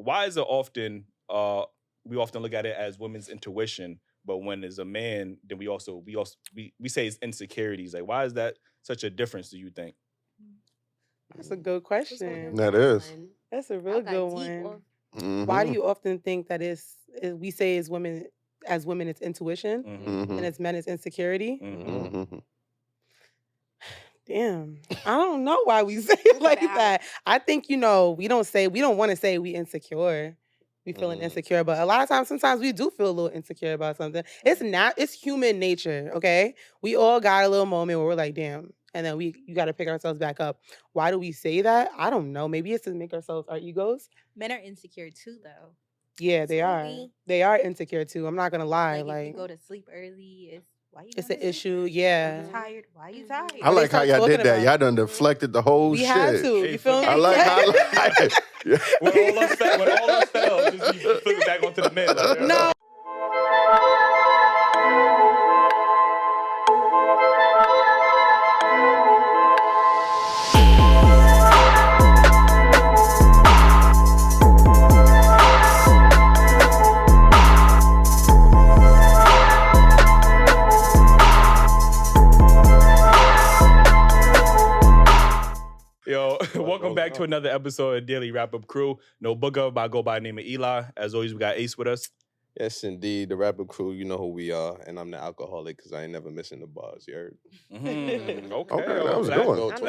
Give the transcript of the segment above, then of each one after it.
why is it often we often look at it as women's intuition, but when it's a man, then we say it's insecurities. Like, why is that such a difference? Do you think? That's a good question. That is. That's a real good one. Why do you often think that we say as women it's intuition and as men it's insecurity? Damn, I don't know why we say it like that. I think, we don't want to say we insecure. We feeling insecure, but a lot of times, sometimes we do feel a little insecure about something. It's human nature, okay? We all got a little moment where we're like, damn, and then you got to pick ourselves back up. Why do we say that? I don't know. Maybe it's to make our egos. Men are insecure too, though. Yeah, they are. They are insecure too. I'm not gonna lie. Like if you go to sleep early, it's an issue. Yeah. Are you tired? Why are you tired? I like how y'all did that. Y'all done deflected the whole shit. We have to. You feel me? I like it. When all else fails, just be flipping back onto the men. Like, no. Welcome back to another episode of Daily Wrap-Up Crew. No booger, but I go by the name of Eli. As always, we got Ace with us. Yes, indeed. The Wrap-Up Crew, you know who we are. And I'm the alcoholic because I ain't never missing the bars, you heard? Okay, that was good.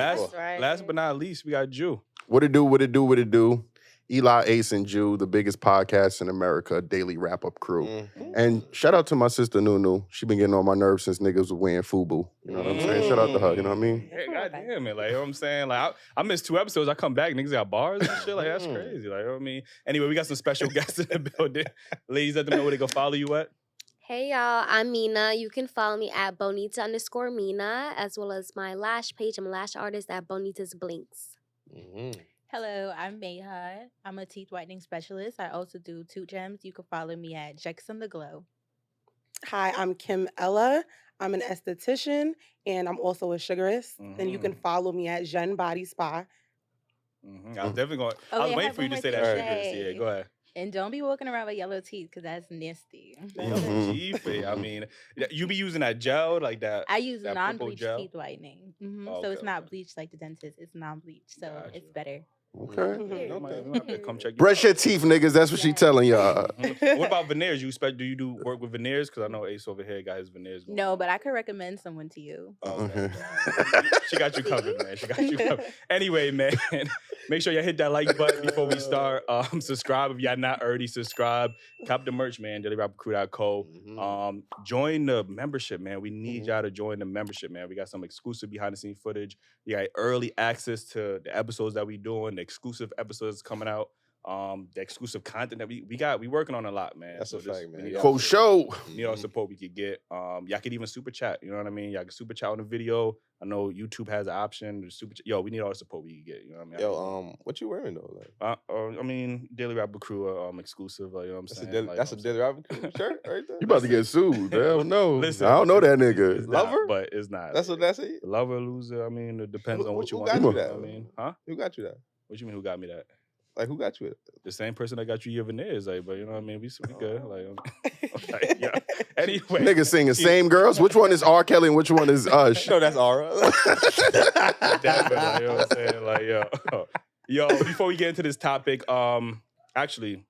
Last but not least, we got Jew. What it do? Eli, Ace, and Jew, the biggest podcast in America, Daily Wrap-Up Crew. And shout out to my sister, Nunu. She been getting on my nerves since niggas was wearing FUBU. You know what I'm saying? Shout out to her, you know what I mean? Hey, goddamn it. Like, you know what I'm saying? Like, I missed 2 episodes. I come back, niggas got bars and shit. Like, that's crazy. Like, you know what I mean? Anyway, we got some special guests in the building. Ladies, let them know where they can follow you at. Hey, y'all. I'm Mina. You can follow me at Bonita_Mina, as well as my lash page. I'm a lash artist at Bonita's Blinks. Hello, I'm Mayha. I'm a teeth whitening specialist. I also do tooth gems. You can follow me at Jackson the Glow. Hi, I'm Kim Ella. I'm an esthetician, and I'm also a sugarist. And you can follow me at Jen Body Spa. I was definitely going. I was waiting for you to say that sugarist. Yeah, go ahead. And don't be walking around with yellow teeth because that's nasty. I mean, you be using that gel like that. I use non-bleach teeth whitening. So it's not bleached like the dentist. It's non-bleach, so it's better. Okay. Come check. Brush your teeth, niggas. That's what she telling y'all. What about veneers? Do you do work with veneers? Because I know Ace over here got his veneers going. No, but I could recommend someone to you. Okay. She got you covered, man. She got you covered. Anyway, man, make sure you hit that like button before we start. Subscribe if y'all not already subscribed. Cop the merch, man. Dailyrapupcrew.co. Join the membership, man. We need y'all to join the membership, man. We got some exclusive behind the scenes footage. You got early access to the episodes that we doing. The exclusive episodes coming out, the exclusive content that we working on a lot, man. That's a fact, man. For sure. We need all the support we could get. Y'all could even super chat, you know what I mean? Y'all can super chat on the video. I know YouTube has an option to super chat. Yo, we need all the support we can get, you know what I mean? Yo, what you wearing though? Like? I mean, Daily Wrap-Up Crew exclusive, like, you know what I'm saying? That's a Daily Wrap-Up Crew shirt right there? You about to get sued. Hell no. Listen, I don't know that nigga. It's Lover? Not, but it's not. That's it? Lover, loser, I mean, it depends on what you want. Who got you that? I mean, huh? Who got you that? What you mean, who got me that? Like, who got you it? The same person that got you your veneers, like, but you know what I mean? We good. Like, yeah. Anyway. Niggas singing same girls. Which one is R. Kelly and which one is Ush? No, that's Aura. Definitely, you know what I'm saying? Like, yo, before we get into this topic, actually,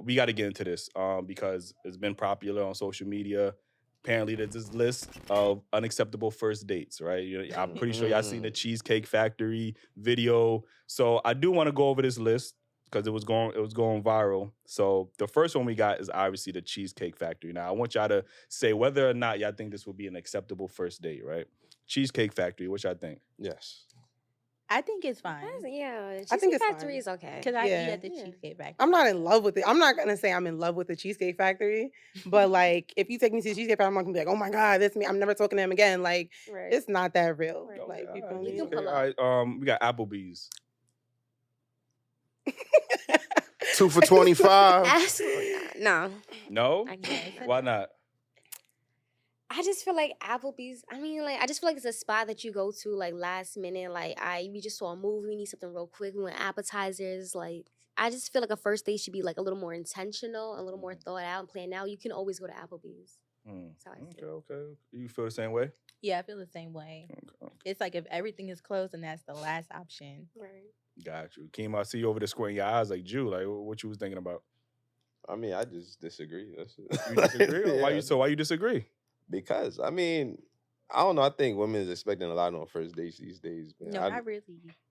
we got to get into this because it's been popular on social media. Apparently, there's this list of unacceptable first dates, right? I'm pretty sure y'all seen the Cheesecake Factory video. So I do want to go over this list because it was going viral. So the first one we got is obviously the Cheesecake Factory. Now I want y'all to say whether or not y'all think this would be an acceptable first date, right? Cheesecake Factory, what y'all think? Yes. I think it's fine. I think Factory is okay. Because I eat at the Cheesecake Factory. I'm not in love with it. I'm not going to say I'm in love with the Cheesecake Factory, but like, if you take me to the Cheesecake Factory, I'm not going to be like, oh my God, that's me. I'm never talking to him again. Like, it's not that real. Right. Like, you feel All me? right, we got Applebee's. 2 for $25. Absolutely not. No? I can't. Why not? I just feel like Applebee's, I just feel like it's a spot that you go to, like, last minute. Like, we just saw a movie, we need something real quick. We want appetizers. Like, I just feel like a first date should be like a little more intentional, a little more thought out and planned out. You can always go to Applebee's. That's how I feel. Okay. You feel the same way? Yeah, I feel the same way. Okay. It's like if everything is closed, and that's the last option. Right. Got you. Keem, I see you over there squinting your eyes like Jew. Like, what you was thinking about? I mean, I just disagree. That's it. You disagree? Yeah. Why you disagree? Because I mean, I don't know. I think women is expecting a lot on first dates these days. Man. No, not really.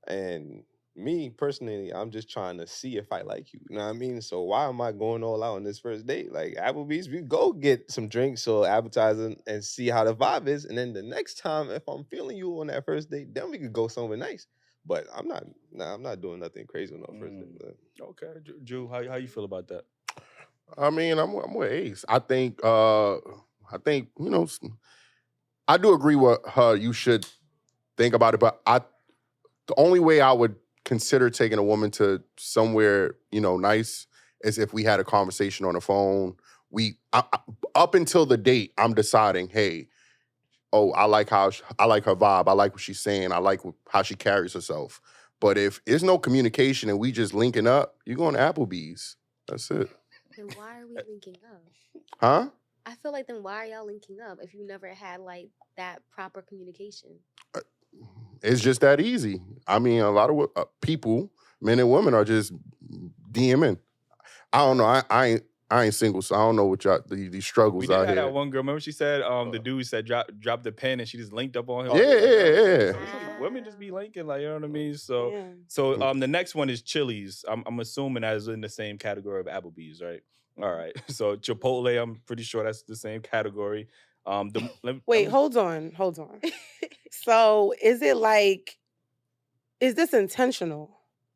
And me personally, I'm just trying to see if I like you. You know what I mean? So why am I going all out on this first date? Like Applebee's, we go get some drinks or appetizing and see how the vibe is. And then the next time, if I'm feeling you on that first date, then we could go somewhere nice. But I'm not doing nothing crazy on no first date. But. Okay, Jew, how you feel about that? I mean, I'm with Ace. I think you know, I do agree with her. You should think about it, but the only way I would consider taking a woman to somewhere, you know, nice is if we had a conversation on the phone. Up until the date, I'm deciding, hey, I like her vibe. I like what she's saying. I like how she carries herself. But if there's no communication and we just linking up, you're going to Applebee's. That's it. Then why are we linking up? Huh? I feel like then why are y'all linking up if you never had like that proper communication? It's just that easy. I mean, a lot of people, men and women, are just DMing. I don't know. I ain't single, so I don't know what y'all these struggles We did out have here. that one girl. Remember she said the dude said drop the pen and she just linked up on him. Yeah. Women just be linking, like, you know what I mean? So Yeah. so the next one is Chili's. I'm assuming that is in the same category of Applebee's, right? All right. So Chipotle, I'm pretty sure that's the same category. Wait, hold on. So is this intentional?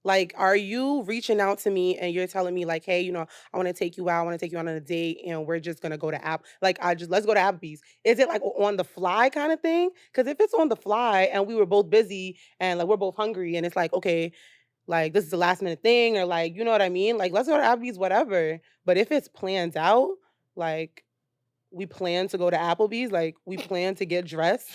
Like, are you reaching out to me and you're telling me like, hey, you know, I want to take you out, I want to take you on a date, and we're just gonna go to let's go to Applebee's. Is it like on the fly kind of thing? Because if it's on the fly and we were both busy and like we're both hungry and it's like, okay, like this is a last minute thing, or like, you know what I mean? Like, let's go to Applebee's, whatever. But if it's planned out, like we plan to go to Applebee's, like we plan to get dressed.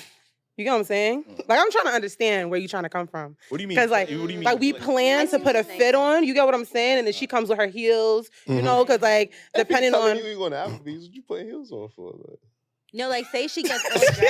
You get what I'm saying? Like, I'm trying to understand where you're trying to come from. What do you mean? Because like, what do you mean? like we plan to put a fit on. You get what I'm saying? And then she comes with her heels. You know, because like depending on. You going to Applebee's, what you putting heels on for? Like? No, like say she gets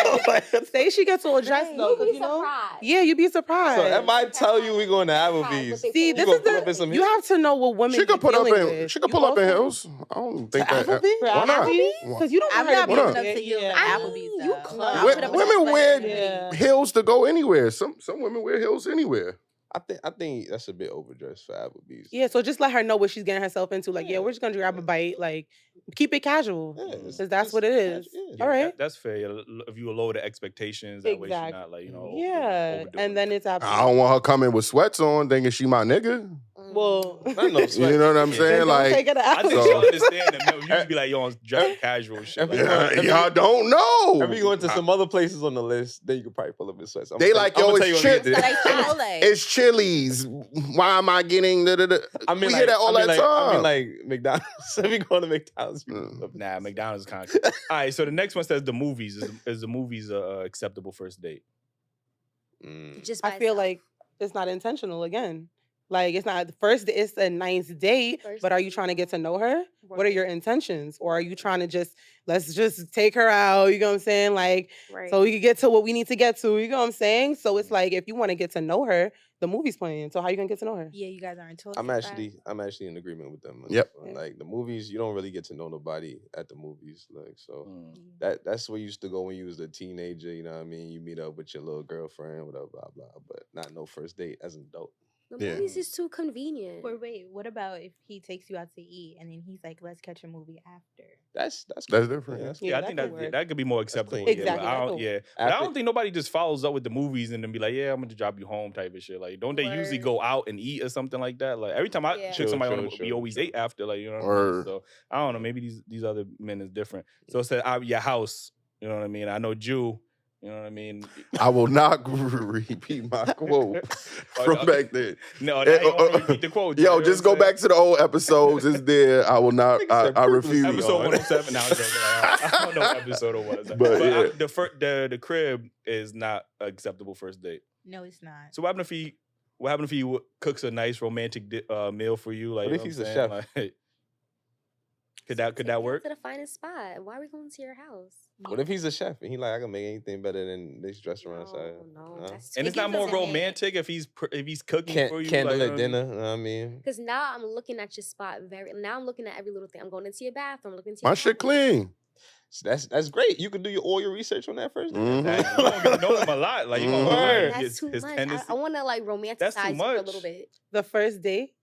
all dressed. Say she gets all dressed though, because you know. Yeah, you'd be surprised. So if I tell you we going to Applebee's, see, this is you have to know what women. She could pull up in. She could pull up in also- heels. I don't think that. Applebee's? Why not? Because you don't I'm want her not to pulling What up up? to heels at Applebee's. You though. close. I'll put up a Women wear sweater. Yeah. heels to go anywhere. Some women wear heels anywhere. I think that's a bit overdressed for Applebee's. Yeah, so just let her know what she's getting herself into. Like, yeah, we're just gonna grab a bite. Like, keep it casual. Yeah, Because that's what it is. Yeah, All right. that's fair. Yeah, if you lower the expectations, that way she's Exactly. not like, you know, Yeah, overdoing and then it's I absolutely. don't want her coming with sweats on, thinking she my nigga. Well, I know sweats. You know what I'm Yeah. saying? don't take Like, it to I think Applebee's. she'll understand that. You just be like, yo, I'm dressing casual shit. Like, y'all don't know. If we go into some other places on the list, then you could probably pull up in sweats. They like, yo, it's So like Chipotle. It's Chili's. Why am I getting the? I mean, we like, hear that all that I time. mean, like McDonald's. If we go to McDonald's, Nah, McDonald's is kind of. All right, so the next one says the movies. Is the movies acceptable first date? Just by I feel itself. like it's not intentional again. Like, it's not first. It's a nice date, First but are you date. trying to get to know her? What are your intentions, or are you trying to let's just take her out? You know what I'm saying? Like, Right. so we can get to what we need to get to. You know what I'm saying? So it's like if you want to get to know her, the movie's playing. So how you gonna get to know her? Yeah, you guys aren't told. I'm actually in agreement with them. on Yep. this one. Like the movies, you don't really get to know nobody at the movies. Like so, Mm. that's where you used to go when you was a teenager. You know what I mean? You meet up with your little girlfriend, whatever, blah blah. But not no first date as an adult. The Yeah. movies is too convenient. But wait, what about if he takes you out to eat and then he's like, let's catch a movie after? That's different. Yeah, that's Yeah, Yeah, I that think could work. that could be more acceptable. clean. Yeah, but Exactly, I that don't, could yeah. work. But I After- don't think nobody just follows up with the movies and then be like, yeah, I'm gonna drop you home type of shit. Like, don't they usually Word. go out and eat or something like that? Like every time I Yeah. chick True, somebody true, on, we true, always true. ate after. Like, you know what I mean? Word. So I don't know. Maybe these other men is different. So it said your house. You know what I mean? I know Jew. You know what I mean? I will not repeat my quote from back then. No, that ain't gonna repeat the quote. Yo, just go back to the old episodes. It's there. I will not. Nigga said I purposely. refuse. Episode 107. Now I don't know what episode it was. But, yeah. the crib is not acceptable first date. No, it's not. So what happened if he What happened if he cooks a nice romantic meal for you? Like, What you if know he's I'm a saying? chef? Like, could Take that me work? to the finest spot. Why are we going to your house? What if he's a chef and he like I can make anything better than this restaurant side? No, No? that's And too it's not gives more us a hint. romantic if he's cooking for you. Candlelit like, dinner. You know what I mean? Because now I'm looking at your spot now I'm looking at every little thing. I'm going into your bathroom, looking into your My shit closet. clean. So that's great. You can do all your research on that first day. Mhm. That, you gonna get to know him a lot. Like you gonna know Word. like, That's too his much. tendency. I want to like romanticize That's too you for a much. little bit. The first date,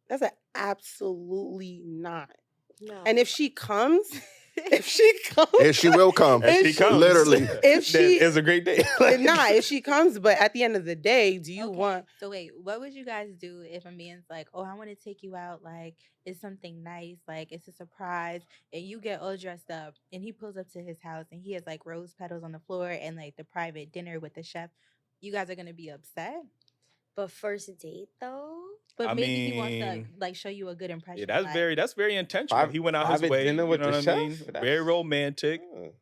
that's an absolutely not. No. And if she comes, And she will come. If she comes, Literally. if then she it's a great day. if she comes, but at the end of the day, do you Okay, want? So wait, what would you guys do if a man's like, "Oh, I want to take you out. Like, it's something nice. Like, it's a surprise," and you get all dressed up, and he pulls up to his house, and he has like rose petals on the floor and like the private dinner with the chef. You guys are gonna be upset, But first date though? but I maybe he wants mean, to like show you a good impression. Yeah, that's very intentional. Private- He went out his private way. dinner with you know the what I mean? chef? Very That's- romantic,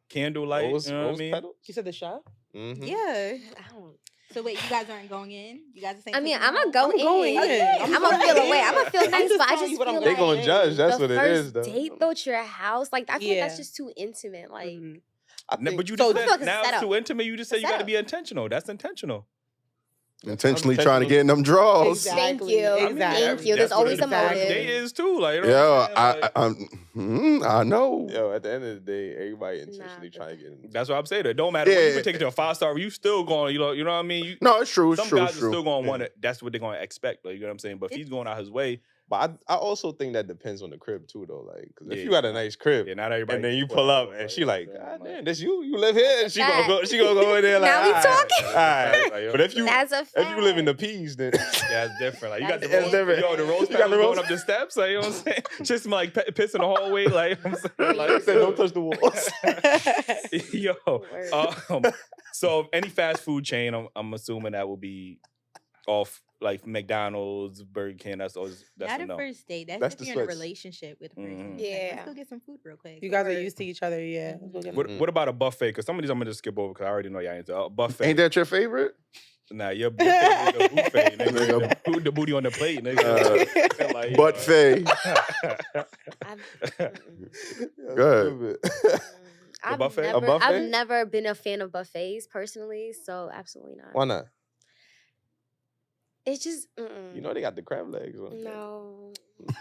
candlelight. Rose, you know what I rose mean? petals? You said the chef. Mm-hmm. Yeah. I don't. So wait, you guys aren't going in. You guys are saying. I mean, take me I'm gonna out? go I'm going in. in. I'm I'm gonna going feel in. away. I'm gonna feel I'm nice, just but I telling just you what I'm feel They like gonna judge. That's the what it first is, though. date though to your house, like I feel like that's Yeah. just too intimate. Like Mhm. I No, think, but you So- just I feel like said it's now set it's up. too intimate. You just said It's you set got to up. be intentional. That's intentional. Intentionally trying to get in them draws. Thank Exactly. you. Exactly. Thank you. There's That's what always a first motive. date is too. Like, you know Yo, what I'm saying? Like, I know. yo, at the end of the day, everybody intentionally but- trying to get in. that's what I'm saying. It don't matter. When Yeah. you can take it to a 5-star, you still going. You know what I mean. No, it's true. It's Some true. guys It's are true. still going to Yeah. want it. That's what they're going to expect. Like, you know what I'm saying. But if he's going out his way, But I also think that depends on the crib too, though. Like, because if Yeah, you got a nice crib, yeah, not everybody. and then you can pull up, it, and she like, you know what God I'm saying? damn, this you live here, and she gonna fact. go, in there like, Now we "All right, talking." all right." Like, yo, But if you That's a fact. live in the peas, then yeah, it's different. Like you got the That's rose, different. yo, the rose You got the petals going rose- up the steps. Like you know what I'm saying, just smell like piss in the hallway. Like you know what I'm saying, like I said, don't touch the walls. yo. Word. So any fast food chain, I'm assuming that will be off like McDonald's, Burger King. That's Not a a no. first date. That's, That's if the you're in a switch. relationship with a person. Mhm. Like, Yeah. let's go get some food real quick. You guys are Word. used to each other, yeah. Let's go get What, Mm. what about a buffet? Because some of these I'm gonna just skip over because I already know y'all into buffet. Ain't that your favorite? Nah, your buffet is a buffet. Nigga. Nigga. The booty on the plate, nigga. Like, you Butt know. fay. Good. I've buffet? never, A buffet? I've never been a fan of buffets personally, so absolutely not. Why not? It's just mm-mm. You know they got the crab legs. On. No,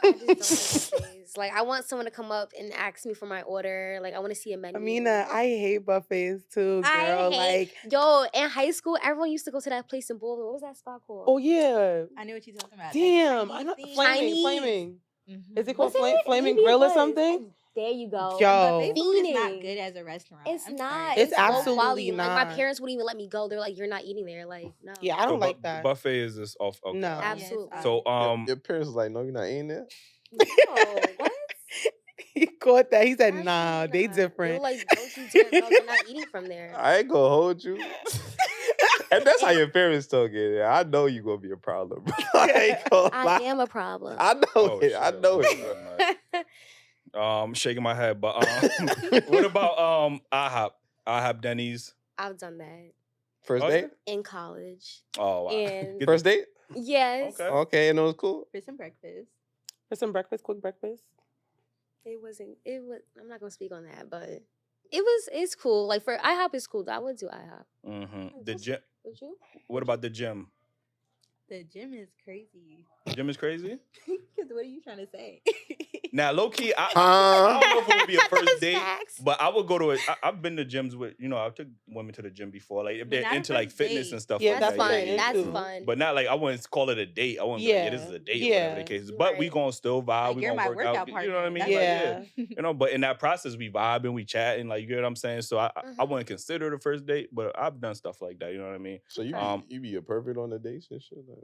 I just don't like buffets. Like I want someone to come up and ask me for my order. Like I want to see a menu. Amina, I hate buffets too, girl. I hate- Like, Yo, in high school, everyone used to go to that place in Baldwin. What was that spot called? oh yeah. I know what you're talking about. Damn, I know Chinese thing. flaming, Chinese. flaming. Mhm. Is it called Was flame, flaming Maybe it grill or was. something? There you go. Yo. Buffet food is not Fiending. good as a restaurant. It's I'm not. sorry. It's low absolutely quality. Like my not. parents wouldn't even let me go. They're like, "You're not eating there." Like, no. Yeah, I don't So like that. Buffet is this off. Okay. No. Absolutely. So Your parents was like, no, you're not eating there. No, what? He caught that. He said, Absolutely "Nah, they not. They were different." like, "Don't you dare! No, you're not eating from there." I ain't gonna hold you. And that's how your parents talk it. I know you gonna be a problem. I ain't gonna I lie. am a problem. I know Oh, it. I shit. know it. Shaking my head, but what about IHOP, Denny's? I've done that First Oh, date? in college, Oh wow. and Get First date? yes, Okay. Okay, and it was cool. For some breakfast. For some breakfast, quick breakfast. it wasn't. It was. I'm not gonna speak on that, but it's cool. Like for IHOP, it's cool. I would do IHOP. Mm-hmm. The gym. Would you? What about the gym? The gym is crazy. The gym is crazy. Because what are you trying to say? Now, low key, I Huh? don't know if it would be a first That's date, facts. but I would go to it. I've been to gyms with, I took women to the gym before, like if But they're not a into like first fitness date. and stuff Yeah, like That's that. fun. yeah, That's too. fun. But not like I wouldn't call it a date. I wouldn't be like, yeah, this is a date or whatever the Yeah. case is. But we Right. gonna still vibe. Like, We you're gonna my work out. workout You know what I mean? partner. Like, Yeah. yeah. But in that process, we vibing, we chatting. Like you get what I'm saying. So I Mhm. wouldn't consider it a first date, but I've done stuff like that. You know what I mean? So you Um, be a pervert on the dates and shit? Like,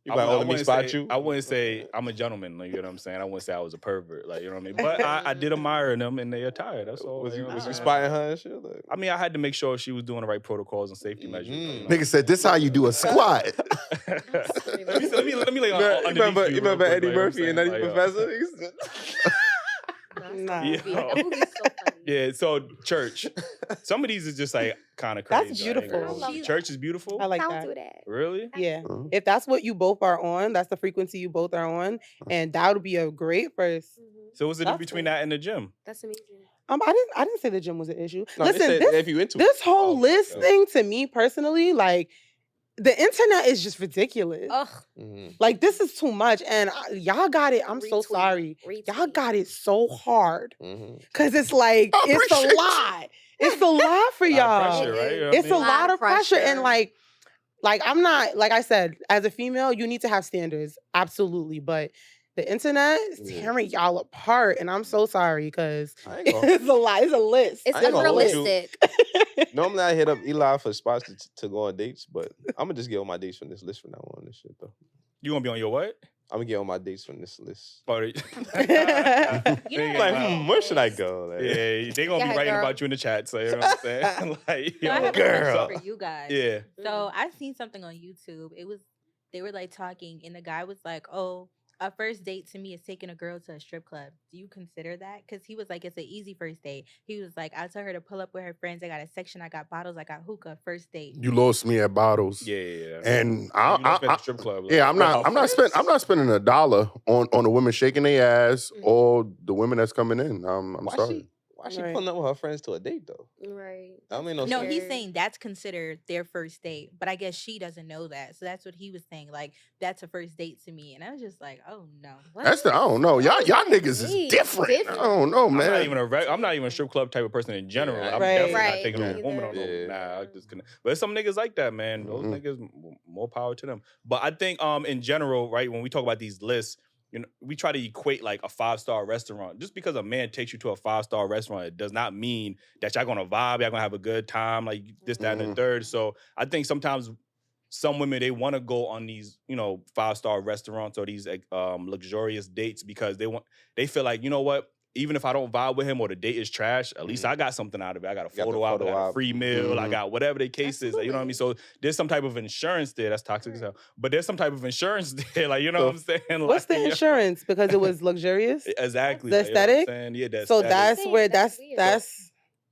you I like, wou- oh, let me spot say, you? I wouldn't say I'm a gentleman. Like, you know what I'm saying? I wouldn't say I was a pervert. Like you know what I mean? But I did admire them and their attire. That's all. Was you you, know was what you I'm saying? spying her and shit? Like, I mean, I had to make sure she was doing the right protocols and safety measures. Mhm. Nigga said, this how you do a squat. let me lay on. you underneath remember, you you real remember quick, Eddie like, you know what I'm Murphy and saying? Nutty Like, Professor? That's Nah. that movie. Yeah. That movie's so funny. Yeah, so church. Some of these is just like kind of crazy. That's I ain't gonna beautiful. hold I you. love Church that. is beautiful. I like Don't that. do that. Really? Yeah. Mhm. If that's what you both are on, that's the frequency you both are on, and that would be a great first. So what's the difference That's between it. that and the gym? That's amazing. I didn't say the gym was an issue. No, they Listen, said if you into it. this whole Okay, list okay. thing to me personally, like the internet is just ridiculous. Ugh. Like this is too much, and y'all got it. I'm so Retweet. sorry. Y'all Retweet. got it so hard Mhm. because it's like I it's appreciate a you. lot. It's a lot for A lot of y'all. pressure, right? You know what I It's a mean? lot of pressure, and pressure. like I'm not like I said, as a female, you need to have standards, absolutely. But the internet is Yeah. tearing y'all apart, and I'm so sorry because I ain't gonna- it's a lot. It's a list. It's I ain't gonna hold you. unrealistic. Normally I hit up Eli for spots to go on dates, but I'm gonna just get all my dates from this list from now on. This shit though. You gonna be on your what? I'm gonna get all my dates from this list. Or- You know Like, what? where should I go? Like, yeah, they gonna Yeah, be writing girl. about you in the chat. So you know what I'm saying? Like, So I yo, have a girl. question for you guys. yeah. So I seen something on YouTube. They were like talking, and the guy was like, "Oh, a first date to me is taking a girl to a strip club. Do you consider that?" Because he was like, "It's an easy first date." He was like, "I tell her to pull up with her friends. I got a section. I got bottles. I got hookah. First date." You lost me at bottles. Yeah. And You don't spend I at strip club. like, yeah, I'm with her not friends? spending $1 on the women shaking their ass Mhm. or the women that's coming in. I'm why sorry. why she Right. pulling up with her friends to a date though? Right. That don't make no No, sense. he's saying that's considered their first date, but I guess she doesn't know that. So that's what he was saying. Like, that's a first date to me, and I was just like, "Oh no." That's the I don't know. Y'all niggas is Hey, different. different. I don't know, I'm man. I'm not even a strip club type of person in general. Yeah, I'm Right. definitely not Right. taking a Me woman on either. no. Yeah. Nah, I just couldn't. But there's some niggas like that, man. Those Mhm. niggas, more power to them. But I think in general, right, when we talk about these lists, you know, we try to equate like a 5-star restaurant. Just because a man takes you to a 5-star restaurant, it does not mean that y'all gonna vibe, y'all gonna have a good time, like this, that, and the Mhm. third. So I think sometimes some women, they want to go on these, 5-star restaurants or these luxurious dates because they feel like, you know what, even if I don't vibe with him or the date is trash, at least I got something out of it. I got a Got the photo op, I photo got a op. free meal, I Mhm. got whatever the case is. Like, you know what I mean? So there's some type of insurance there. That's toxic as hell. But there's some type of insurance there. Like, you know what I'm saying? What's the Like, insurance? Because it was luxurious. Exactly. The like, you know what I'm aesthetic? saying? Yeah, the So aesthetic. that's Saying where that's that's weird. that's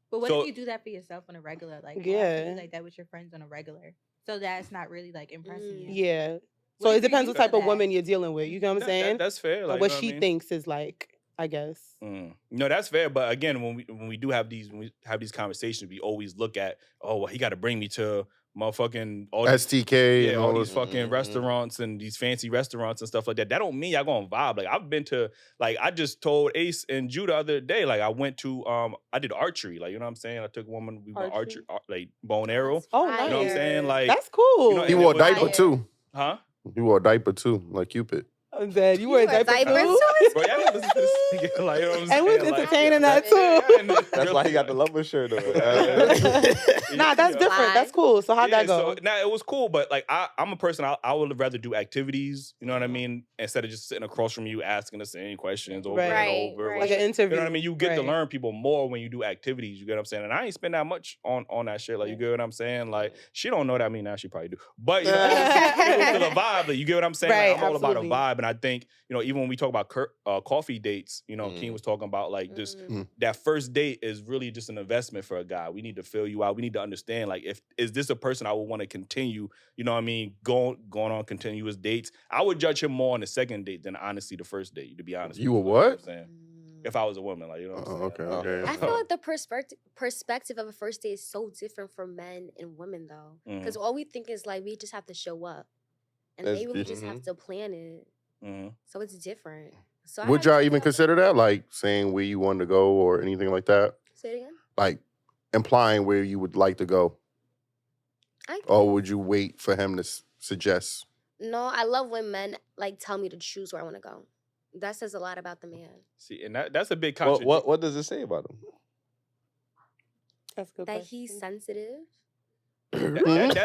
But what So- if you do that for yourself on a regular? Like, I Yeah. do like that with your friends on a regular. So that's not really like impressing you. yeah. What So if it you're depends what used type to of that? woman you're dealing with. You know what I'm saying? That's fair. Or Like, what you know she I mean? thinks is like, I guess. No, that's fair. But again, when we have these conversations, we always look at, oh, well, he got to bring me to motherfucking all these, STK and all all these this. fucking Mhm. restaurants and these fancy restaurants and stuff like that. That don't mean y'all gonna vibe. Like, I've been to, like, I just told Ace and Jude the other day, like, I went to I did archery. Like, you know what I'm saying? I took a woman, we went Archery? like bow and arrow. Oh, You know what I'm nice. saying? Like, That's cool. you know, He and wore it a was- diaper too. huh? He wore a diaper too, like Cupid. I'm dead. You wear a wear diaper diapers too? too? Bro, y'all gotta listen to this nigga. Like, you know what I'm saying? And we was Like, entertaining that yeah, too. and That's why he got the lumber shirt on. Nah, that's Yeah. different. That's cool. So how'd that go? So now it was cool, but like I'm a person. I would rather do activities. You know what I mean? Instead of just sitting across from you asking the same questions over Right. and over. Right. Like an interview. You know what I mean? You get to Right. learn people more when you do activities. You get what I'm saying? And I ain't spend that much on that shit. Like, you get what I'm saying? Like, she don't know that. I mean, now she probably do. But, you know, it was still a vibe. Like, you get what I'm saying? Right, Like, I'm all about a absolutely. vibe. And I think, even when we talk about coffee dates, Keen was talking about, like, just that first date is really just an investment for a guy. We need to fill you out. We need to understand, like, is this a person I would want to continue, you know what I mean, going on continuous dates. I would judge him more on the second date than honestly the first date, to be honest. You with would you know what I'm what? saying? If I was a woman, like, you know what I'm saying? Okay, Like, okay. I feel like the perspective of a first date is so different for men and women though, because all we think is like we just have to show up, and That's- maybe we just have to plan it. Mhm. So it's different. So I Would have y'all to even feel- consider that, like saying where you want to go or anything like that? Say it again. Like implying where you would like to go, or would you wait for him to suggest? No, I love when men like tell me to choose where I want to go. That says a lot about the man. See, and that's a big What, contradiction. what does it say about him? That's a good That question. he's sensitive. That is a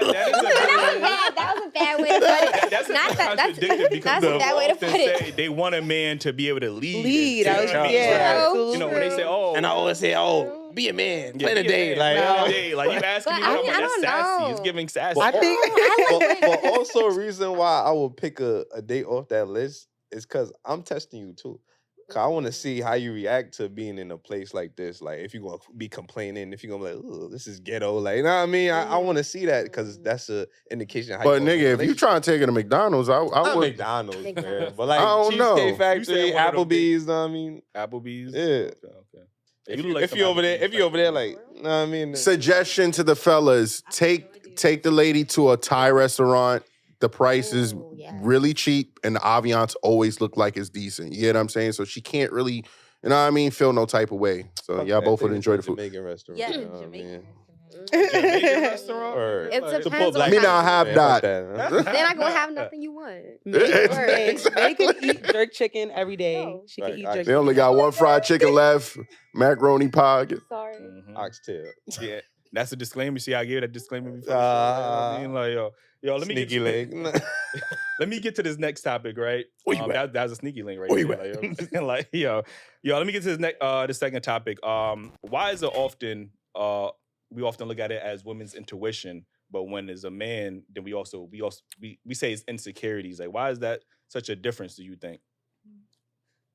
That was a bad way to put it. That's a Not bit that- that's- contradictive because that's a they bad way to often put it. say they want a man to be able to lead. Lead. and I take was, charge. yeah, True. absolutely. You know, when they say, oh. And I always say, oh, be a man, yeah, plan a be date. man, Like, plan a oh. date. Like, you asking me But I what mean, I'm I that's don't sassy. It's know. giving sassy. I think but also a reason why I would pick a date off that list is because I'm testing you too. 'Cause I want to see how you react to being in a place like this. Like, if you're gonna be complaining, if you're gonna be like, "Oh, this is ghetto," like, you know what I mean? I want to see that because that's a indication of how. But you nigga, if you trying to take it to McDonald's, I not would. McDonald's, man. McDonald's. But like I don't know. Cheesecake You said Factory, one of them big- Applebee's, know what I mean? Applebee's. Yeah. Okay. If You look like you over there, somebody if you over there, like- like, know what I mean? Suggestion to the fellas: take the lady to a Thai restaurant. The price is Ooh, yes. really cheap, and the ambiance always look like it's decent. You get what I'm saying? So she can't really, you know what I mean, feel no type of way. So y'all both would enjoy the food. Jamaican restaurant. Yeah, you know what I Jamaican mean? Jamaican restaurant? Or- It Like, depends on Me how not you- have Man, that. fuck that, huh? They're not gonna have nothing you want. They can eat jerk chicken every day. No. She can Right, eat I- jerk They only got one fried chicken left, macaroni pie. Sorry. Mhm. Oxtail. Yeah, that's a disclaimer. See, I gave that disclaimer before. Ah. I mean, like, yo, let me Sneaky get leg. let me get to this next topic, right? Where you at? That's a sneaky link right Where you there. Like, yo, let me get to this the second topic. Why is it often we often look at it as women's intuition, but when it's a man, then we say it's insecurities. Like, why is that such a difference? Do you think?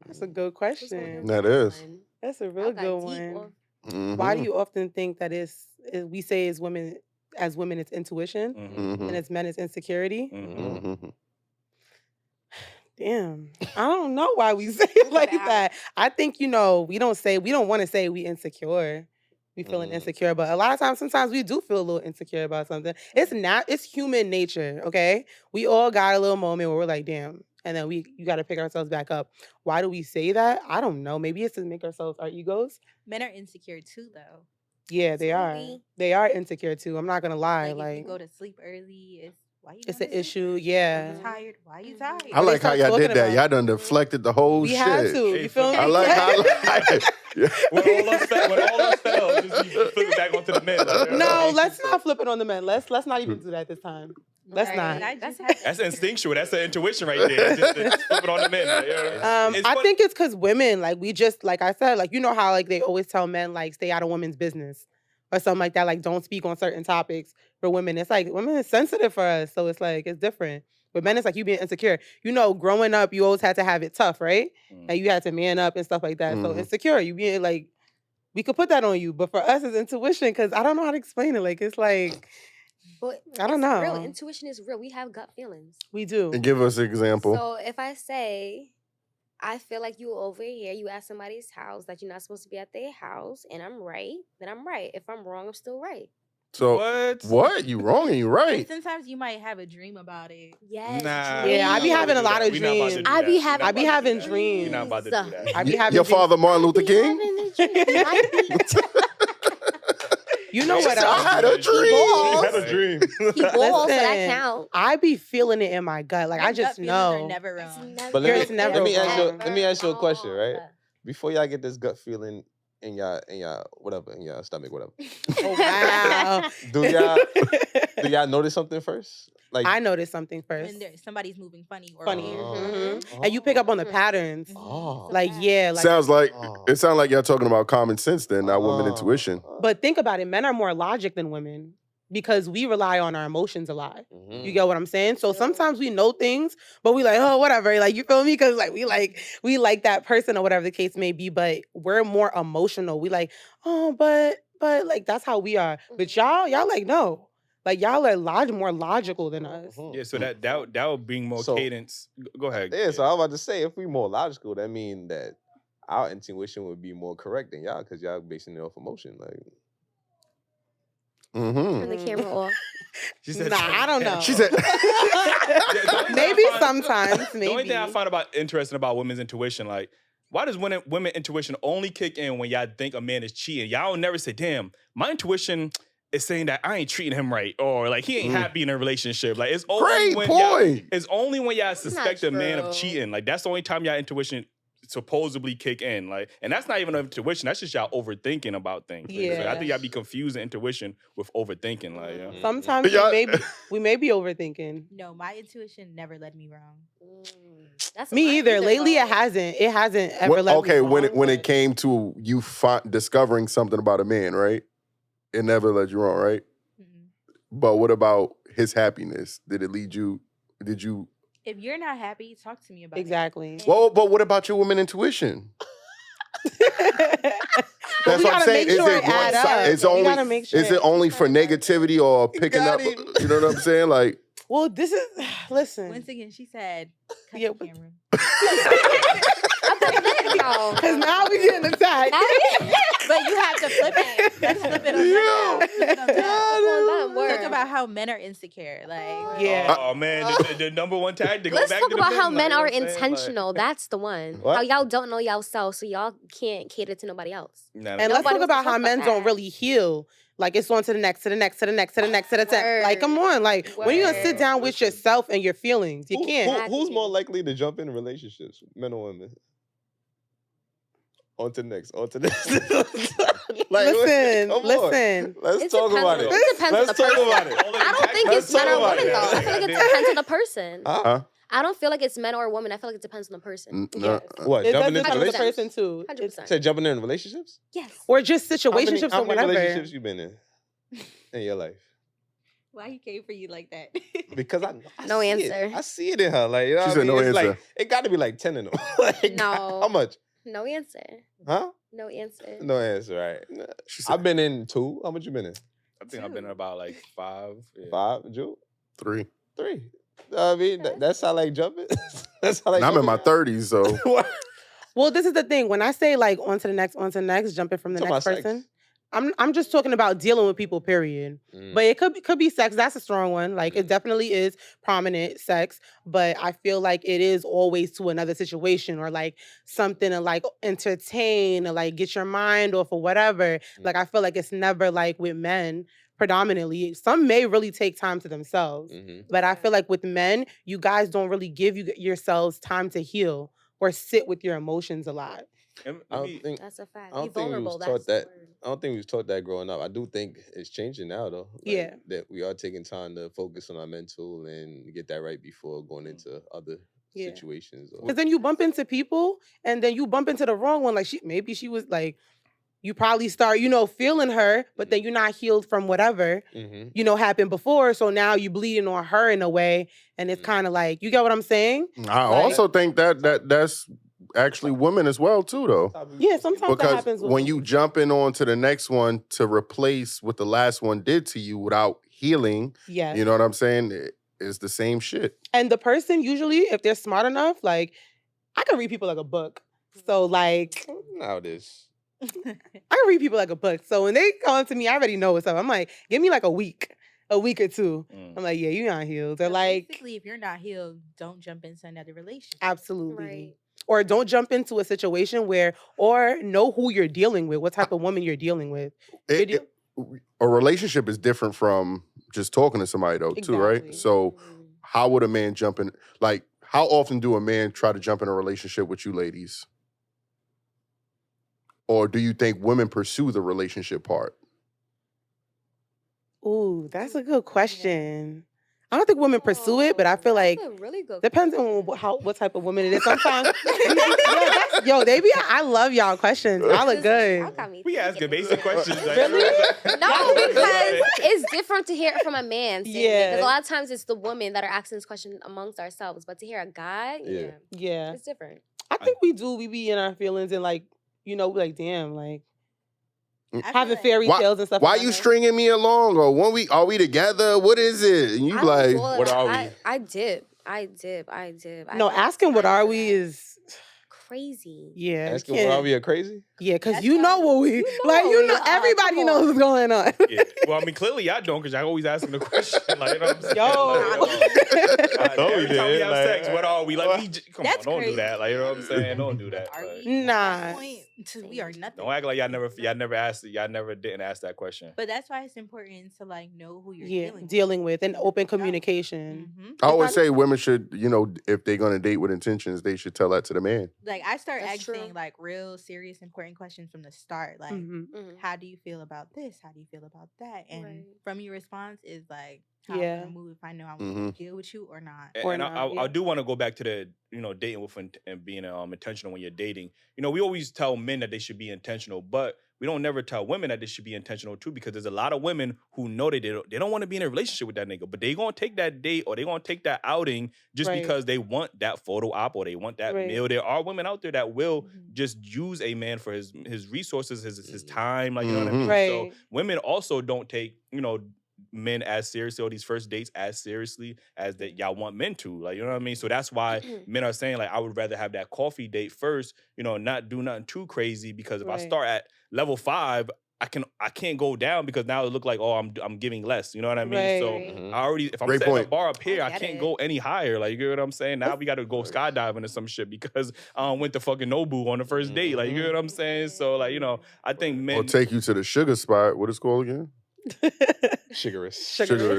That's a good question. That is. That's a Y'all real got good deep one. one. Mhm. Why do you often think that we say as women it's intuition Mhm. and as men it's insecurity? Mhm. Mhm. Damn. I don't know why we say it like Wow. that. I think, we don't want to say we insecure. We feeling insecure, but a lot of times, sometimes we do feel a little insecure about something. It's human nature, okay? We all got a little moment where we're like, damn. And then you got to pick ourselves back up. Why do we say that? I don't know. Maybe it's to make ourselves our egos. Men are insecure too, though. Yeah, they are. Absolutely. They are insecure too. I'm not gonna lie. Like, if Like, you go to sleep early, it's why you it's going an to sleep issue. early? Yeah. You tired? Why you tired? I like how start y'all talking did that. about- Y'all done deflected the whole We shit. had to. Hey, You feel me? I like how. Yeah. When all else fails, just you flip it back onto the men. Like, No, let's not flip it on the men. Let's not even do that this time. Let's Right. not. I That's- just had That's instinctual. That's the intuition right there. Just flip it on the men. Like, it's I what- think it's because women, like, we just, like I said, like, you know how, like, they always tell men, like, stay out of women's business or something like that, like, don't speak on certain topics. For women, it's like, women is sensitive for us, so it's like, it's different. With men, it's like you being insecure. Growing up, you always had to have it tough, right? And you had to man up and stuff like that. So Mhm. insecure, you being, like, we could put that on you, but for us, it's intuition, because I don't know how to explain it. Like, it's like, But I don't it's real. know. Intuition is real. We have gut feelings. we do. And give us an example. So if I say, I feel like you over here, you at somebody's house that you're not supposed to be at their house, and I'm right, then I'm right. If I'm wrong, I'm still right. So What? what? You wrong and you But right. sometimes you might have a dream about it. Yes. Nah. Yeah, I be dreams. having a lot of We not about to dreams. do I that. be We having- not I be about to do having that. dreams. We not about to do that. I be having Your dreams. father, Martin Luther I be King. having a dream. Might be. You know what I else? had a dream. Balls. Had a dream. He balls, so that Listen, count. I be feeling it in my gut. Like, Your I just gut feelings are know. never It's wrong. never- But Yours never let me ask you a wrong. question, right? Before y'all get this gut feeling in y'all whatever, in y'all stomach, whatever. Oh, wow. Do y'all notice something first? Like I noticed something first. When somebody's moving funny or Funny. weird. And you pick up on the patterns. Oh. Like, yeah. Like, Sounds like Oh. it sounds like y'all talking about common sense then, not woman intuition. but think about it. Men are more logic than women because we rely on our emotions a lot. Mhm. You get what I'm saying? So True. sometimes we know things, but we like, oh, whatever. Like, you feel me? Because like we like that person or whatever the case may be. But we're more emotional. We like, oh, but like that's how we are. But y'all like no, like y'all are more logical than us. Mhm. Yeah, so that would bring more So- cadence. Go ahead. Yeah, so I was about to say, if we more logical, that mean that our intuition would be more correct than y'all, because y'all basing it off emotion. Like, Mm-hmm. Turn the camera off. She said, Nah, I don't know. She said, the only thing Maybe I find- sometimes, The only thing I maybe. find interesting about women's intuition, like, why does women intuition only kick in when y'all think a man is cheating? Y'all will never say, damn, my intuition is saying that I ain't treating him right, or like he ain't happy in a relationship. Like, it's only great when point. it's only when y'all suspect a man of true. cheating. Like, that's the only time y'all intuition supposedly kick in. Like, and that's not even intuition. That's just y'all overthinking about things. Like, so I Yeah. think y'all be confusing intuition with overthinking. Like, yeah. Sometimes Y'all- we may be overthinking. No, my intuition never led me wrong. That's Me mine either. Lately, though. it hasn't. It hasn't ever When- let okay, me when wrong, it but- came to you discovering something about a man, right? It never led you wrong, right? Mm-mm. But what about his happiness? Did it lead you? Did you If you're not happy, talk to me about Exactly. it. Well, but what about your woman intuition? But That's we what I'm gotta saying. make sure Is it it one add side? up. It's We only. gotta make sure. Is it only for negativity or picking up? Got him. You know what I'm saying? Like, Well, this is listen. Once again, she said, cut Yeah, the but- camera. Because now we getting attacked. But you have to flip it. Let's flip it on that. Flip it on that. Talk about how men are insecure. Like, Yeah. Oh man, the number one tactic. Let's go back talk to the about how men, men like, are you know what I'm saying? intentional. That's the one. What? How y'all don't know y'all self, so y'all can't cater to nobody else. Nah, And let's Nobody talk wants to about talk how about men don't that. really heal. Like it's on to the next, to the next, to the next, to the next, to the next. Like, come on. Like, when you gonna sit Word. down with Listen. yourself and your feelings? You can't. Who's Exactly. more likely to jump in relationships, men or women? On to the next. On to the next. Listen, come on. listen. Let's It talk depends- about it. it depends on Let's the talk person. about it. I don't think Let's it's men talk or about women it. though. I feel like it depends on the person. Huh? I don't feel like it's men or women. I feel like it depends on the person. no. What? It does Jumping into depend on the 100%. person too. 100%. Said jumping in relationships? Yes. Or just How many- situationships how or many whatever. relationships you been in your life? why he came for you like that? Because I No see answer. It. I see it in her. Like, you know She what said I mean? no It's like, answer. it got to be like 10 in them. Like, No. How much? No answer. Huh? No answer. No answer, right? She said I've been in 2. How much you been in? I think I've been in about like 5. Yeah. 5, Ju? 3. 3. I mean, that's how like jumping. That's how like. And I'm in my jumping. 30s, so What? Well, this is the thing. When I say like on to the next, jumping from the Talking next about sex. person, I'm just talking about dealing with people, period. Mm. But it could be sex. That's a strong one. Like it definitely is prominent sex, but I feel like it is always to another situation or like something to like entertain or like get your mind off or whatever. Like I feel like it's never like with men predominantly. Some may really take time to themselves, Mhm. but I feel like with men, you guys don't really give yourselves time to heal or sit with your emotions a lot. And I let don't me- think. That's a fact. I don't Be think we vulnerable. was taught That's that. the word. I don't think we was taught that growing up. I do think it's changing now, though. Like, Yeah. That we are taking time to focus on our mental and get that right before going into other Yeah. situations. Or, Because then you bump into people and then you bump into the wrong one. Like maybe she was like, you probably start, feeling her, but then you're not healed from whatever, Mhm. happened before. So now you bleeding on her in a way. And it's kind of like, you get what I'm saying? I Like- also think that's actually women as well too, though. Yeah, sometimes that Because happens with when you jumping on to the next one to replace what the last one did to you without healing, Yes. you know what I'm saying? It's the same shit. And the person usually, if they're smart enough, like I can read people like a book. So like Now this. I can read people like a book. So when they come to me, I already know what's up. I'm like, give me like a week or two. Mm. I'm like, yeah, you're not healed. They're So like, basically, if you're not healed, don't jump into another relationship. absolutely. Right. Or don't jump into a situation or know who you're dealing with, what type of woman you're dealing with. A relationship is different from just talking to somebody though, too, right? Exactly. So how would a man jump in? Like, how often do a man try to jump in a relationship with you ladies? Or do you think women pursue the relationship part? Ooh, that's a good question. I don't think women pursue it, but I feel like That's a really good depends on what type of woman it is. Sometimes, I love y'all questions. Y'all look good. We asking basic questions. Like, Really? No, because it's different to hear it from a man. Yeah. Because a lot of times it's the women that are asking this question amongst ourselves. But to hear a guy, Yeah. Yeah. it's different. I think we be in our feelings and like, like, damn, like I feel having like- fairy tales and stuff. Why in my you head. stringing me along? Or when are we together? What is it? And you I like, don't what are I, we? I dip. I No, have asking what time are for we that. is Crazy. yeah. you Asking, can't- are we a crazy? Yeah, because That's you know why- what we you know what we are. everybody Come knows on. what's going on. Yeah. Well, I mean, clearly y'all don't, because y'all always asking the question. Like, you know what I'm saying? Yo. Like, thought we every time we did, have like, sex, what are we? Like, come That's on, don't do crazy. that. Like, you know what I'm saying? Don't do that. Are Like, we? At that Nah. point, we are nothing. don't act like y'all never asked, y'all never didn't ask that question. But that's why it's important to like know who you're Yeah, dealing with. and open communication. I always It's not- say women should, if they're gonna date with intentions, they should tell that to the man. Like I start That's asking true. like real serious important questions from the start. Like, Mhm. how do you feel about this? How do you feel about that? And Right. from your response is like how Yeah. I'm gonna move if I know I'm Mhm. gonna deal with you or not. Or And not, yeah. I do want to go back to the, dating with and being intentional when you're dating. We always tell men that they should be intentional, but we don't never tell women that this should be intentional too, because there's a lot of women who know they don't want to be in a relationship with that nigga, but they gonna take that date or they gonna take that outing just Right. because they want that photo op or they want that Right. meal. There are women out there that will Mhm. just use a man for his resources, his time, like, you know what I mean? Right. So women also don't take, men as seriously or these first dates as seriously as that y'all want men to, like, you know what I mean? So that's why men are saying, like, I would rather have that coffee date first, not do nothing too crazy, because if I Right. start at level 5, I can't go down, because now it look like, oh, I'm giving less, you know what I mean? So Right. I already, if I'm Great setting point. a bar up here, I get can't it. go any higher, like, you get what I'm saying? Now we got to go skydiving or some shit because I went to fucking Nobu on the first date, like, you get what I'm saying? So, like, I think men Or take you to the sugar spot. What is it called again? Sugarous. Sugar. You know what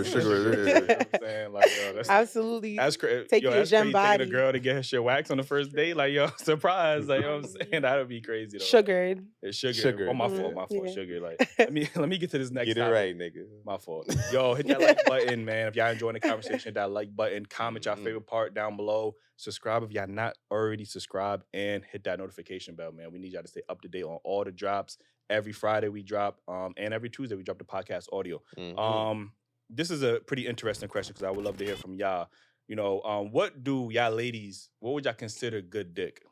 I'm saying? Like, that's Absolutely. That's crazy. Take you to That's Gem crazy thinking a Body. girl to get her shit waxed on the first date. Like, yo, surprise. Like, you know what I'm saying? That'd be crazy though. Sugared. It's sugar. Sugar. Oh, my fault. Yeah. Sugar. Like, let me get to this next Get it topic. right, nigga. My fault. Yo, hit that like button, man. If y'all enjoying the conversation, hit that like button. Comment your favorite part down below. Subscribe if y'all not already subscribed, and hit that notification bell, man. We need y'all to stay up to date on all the drops. Every Friday we drop, and every Tuesday we drop the podcast audio. This is a pretty interesting question, because I would love to hear from y'all. What do y'all ladies, what would y'all consider good dick?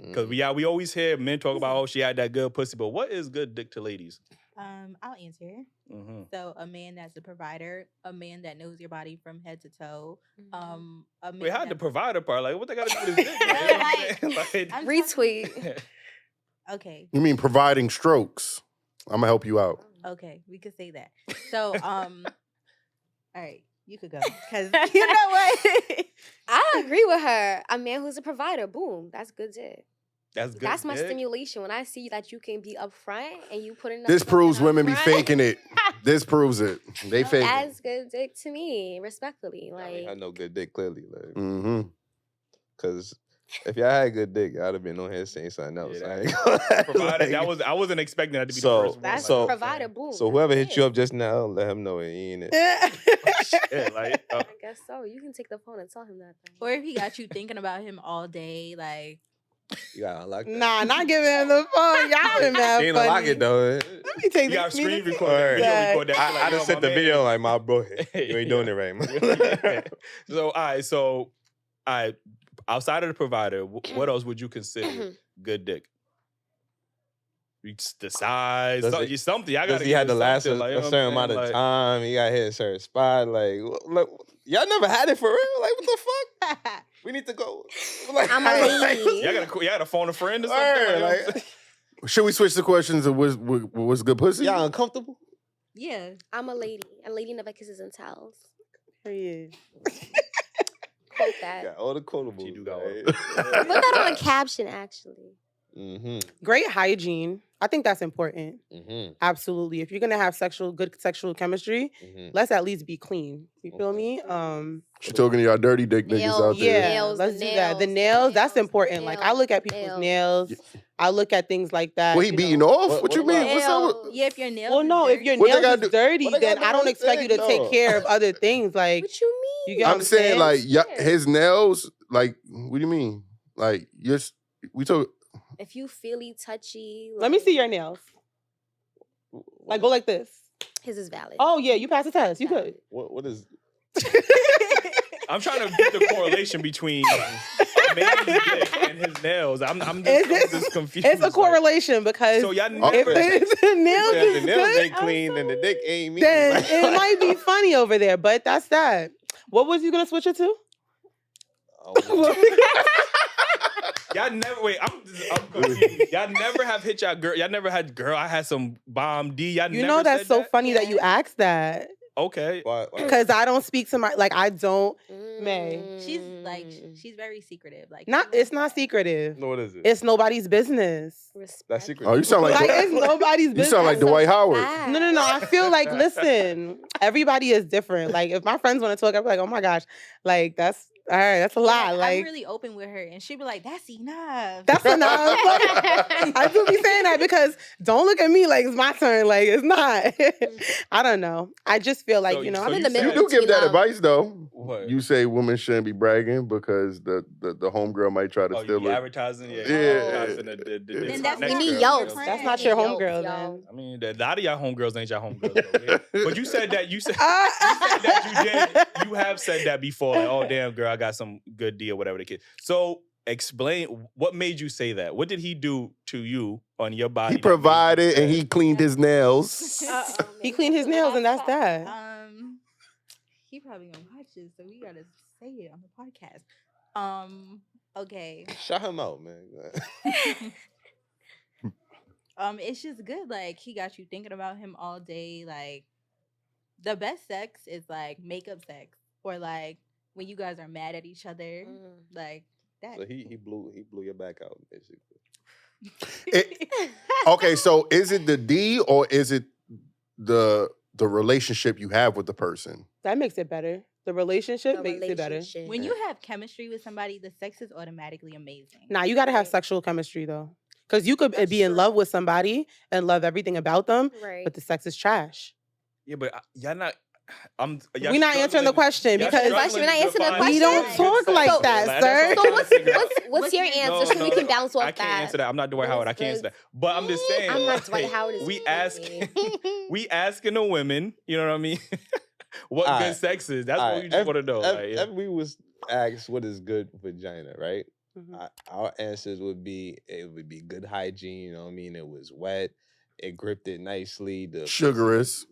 Because we always hear men talk about, oh, she had that good pussy, but what is good dick to ladies? I'll answer. Mm-hmm. So a man that's a provider, a man that knows your body from head to toe. A man Wait, how that- the provider part? Like, what they got to do with this dick? Man? You know what I'm saying? I'm Retweet. Okay. You mean providing strokes? I'm gonna help you out. Okay, we could say that. So, all right, you could go, because you know what? I agree with her. A man who's a provider, boom, that's good dick. That's good. That's my dick? stimulation. When I see that you can be upfront and you put in This something proves women be upfront, faking it. This proves it. They fake it. That's good dick to me, respectfully. I Like, ain't had no good dick, clearly. Like, Mm-hmm. because if y'all had good dick, I'd have been on here saying something else. Yeah, I ain't gonna Provider, like, I wasn't expecting that to be So- the first one. that's so- provider, boom. So that's whoever it. hit you up just now, let him know it ain't it. Yeah, like, I guess so. You can take the phone and tell him that. Then. Or if he got you thinking about him all day, like, You gotta unlock that. Nah, not giving him the phone. Y'all been mad Ain't funny. unlock it though. Let me take you got this. screen me- record that, video Yeah. record that. I Like, yo, just sent my the man. video like, my bro, you ain't doing it right, man. So, all right, outside of the provider, what else would you consider good dick? The size, Does something. I Does gotta he had to last something, like, you a know what certain I'm amount saying? of Like, time? He got hit a certain spot. Like, look, y'all never had it for real? Like, what the fuck? We need to go. Like, I'm a lady. Y'all gotta phone a friend or something. Word, Like, you know what I'm like- saying? Should we switch the questions of what's good pussy? y'all uncomfortable? yeah. I'm a lady. A lady never kisses and tells. Period. Quote that. Got all the quotables. She do got all right? the Put that on a caption, actually. Mm-hmm. Great hygiene. I think that's important. Mm-hmm. Absolutely. If you're gonna have good sexual chemistry, Mm-hmm. let's at least be clean. You feel Okay. me? She talking to y'all dirty dick niggas Nails, out there. Yeah, Nails, let's the do that. The nails, nails, that's nails, important. Like I look at people's nails. I look at things like that. What he you beating know. off? What- What you what mean? about- What's up? with- Yeah, if your nails. Well, is no, if dirty- your What they nails gotta is do- dirty, what they then gotta I do don't with expect you to dick, take though? care of other things. Like What you mean? you get what I'm saying like Yeah. his nails. Like, what do you mean? Like, we talk. If you feely, touchy. let me like- see your nails. Like go like this. His is valid. Oh yeah, you passed the test. You Valid. could. What is? I'm trying to get the correlation between a man's dick and his nails. I'm just confused. It's a like- correlation because So y'all if never. the nails If is the nails good, ain't clean and the dick ain't mean. then it might be funny over there. But that's that. What was you gonna switch it to? Y'all never wait. I'm confused. Y'all never have hit y'all girl. Y'all never had girl. I had some bomb D. Y'all You never know that's said so that? funny that you asked that Okay. Why? because I don't speak to my I don't. May. She's like, she's very secretive. Like, Not. It's not secretive. No, what is it? It's nobody's business. That's secret. Oh, you sound like Like it's nobody's business. you sound like Dwight Howard. No. I feel like, listen, everybody is different. Like, if my friends want to talk, I'm like, oh my gosh, like that's All right, that's a lot. I'm Like really open with her, and she'd be like, "That's enough." that's enough. I do be saying that because don't look at me like it's my turn. Like it's not. I don't know. I just feel like So- you know so I'm in you the said- middle. You do give that advice though. What? You say women shouldn't be bragging because the homegirl might try to Oh, steal you it. advertising? Yeah. Yeah. Advertising the Then next that's girl, not me you yo. know? That's not your Yo, homegirl yo. then. I mean, a lot of y'all homegirls ain't y'all homegirls. Though, yeah. But you said that you said that you have said that before. Like, oh damn, girl, I got some good deal, whatever the kid. So explain what made you say that. What did he do to you on your body? He that made you provided say- and he cleaned his nails. He cleaned his nails and that's that. He probably gonna watch this, so we gotta say it on the podcast. Okay. Shout him out, man. It's just good. Like he got you thinking about him all day. Like the best sex is like makeup sex, or like when you guys are mad at each other, like that. So he blew your back out, basically. Okay, so is it the D or is it the relationship you have with the person? That makes it better. The relationship makes it better. When you have chemistry with somebody, the sex is automatically amazing. Nah, you gotta have sexual chemistry though. Because you could That's be in true. love with somebody and love everything about them, Right. but the sex is trash. Yeah, but y'all not. We're not answering the question y'all because Question, we're not answering the struggling to question. we don't define talk good like sex. that, Like, that's sir. what So I'm trying to figure out. what's your answer so we can bounce off I that? can't answer that. I'm not Dwight Howard. I can't answer that. But I'm just saying. I'm not Dwight Howard. We asking the women. You know what I mean? What All good right. sex is? That's All what right, we just want to know. Like, yeah. If we was asked what is good vagina, right? Mhm. Our answers would be it would be good hygiene. You know what I mean? It was wet. It gripped it nicely. The Sugarous.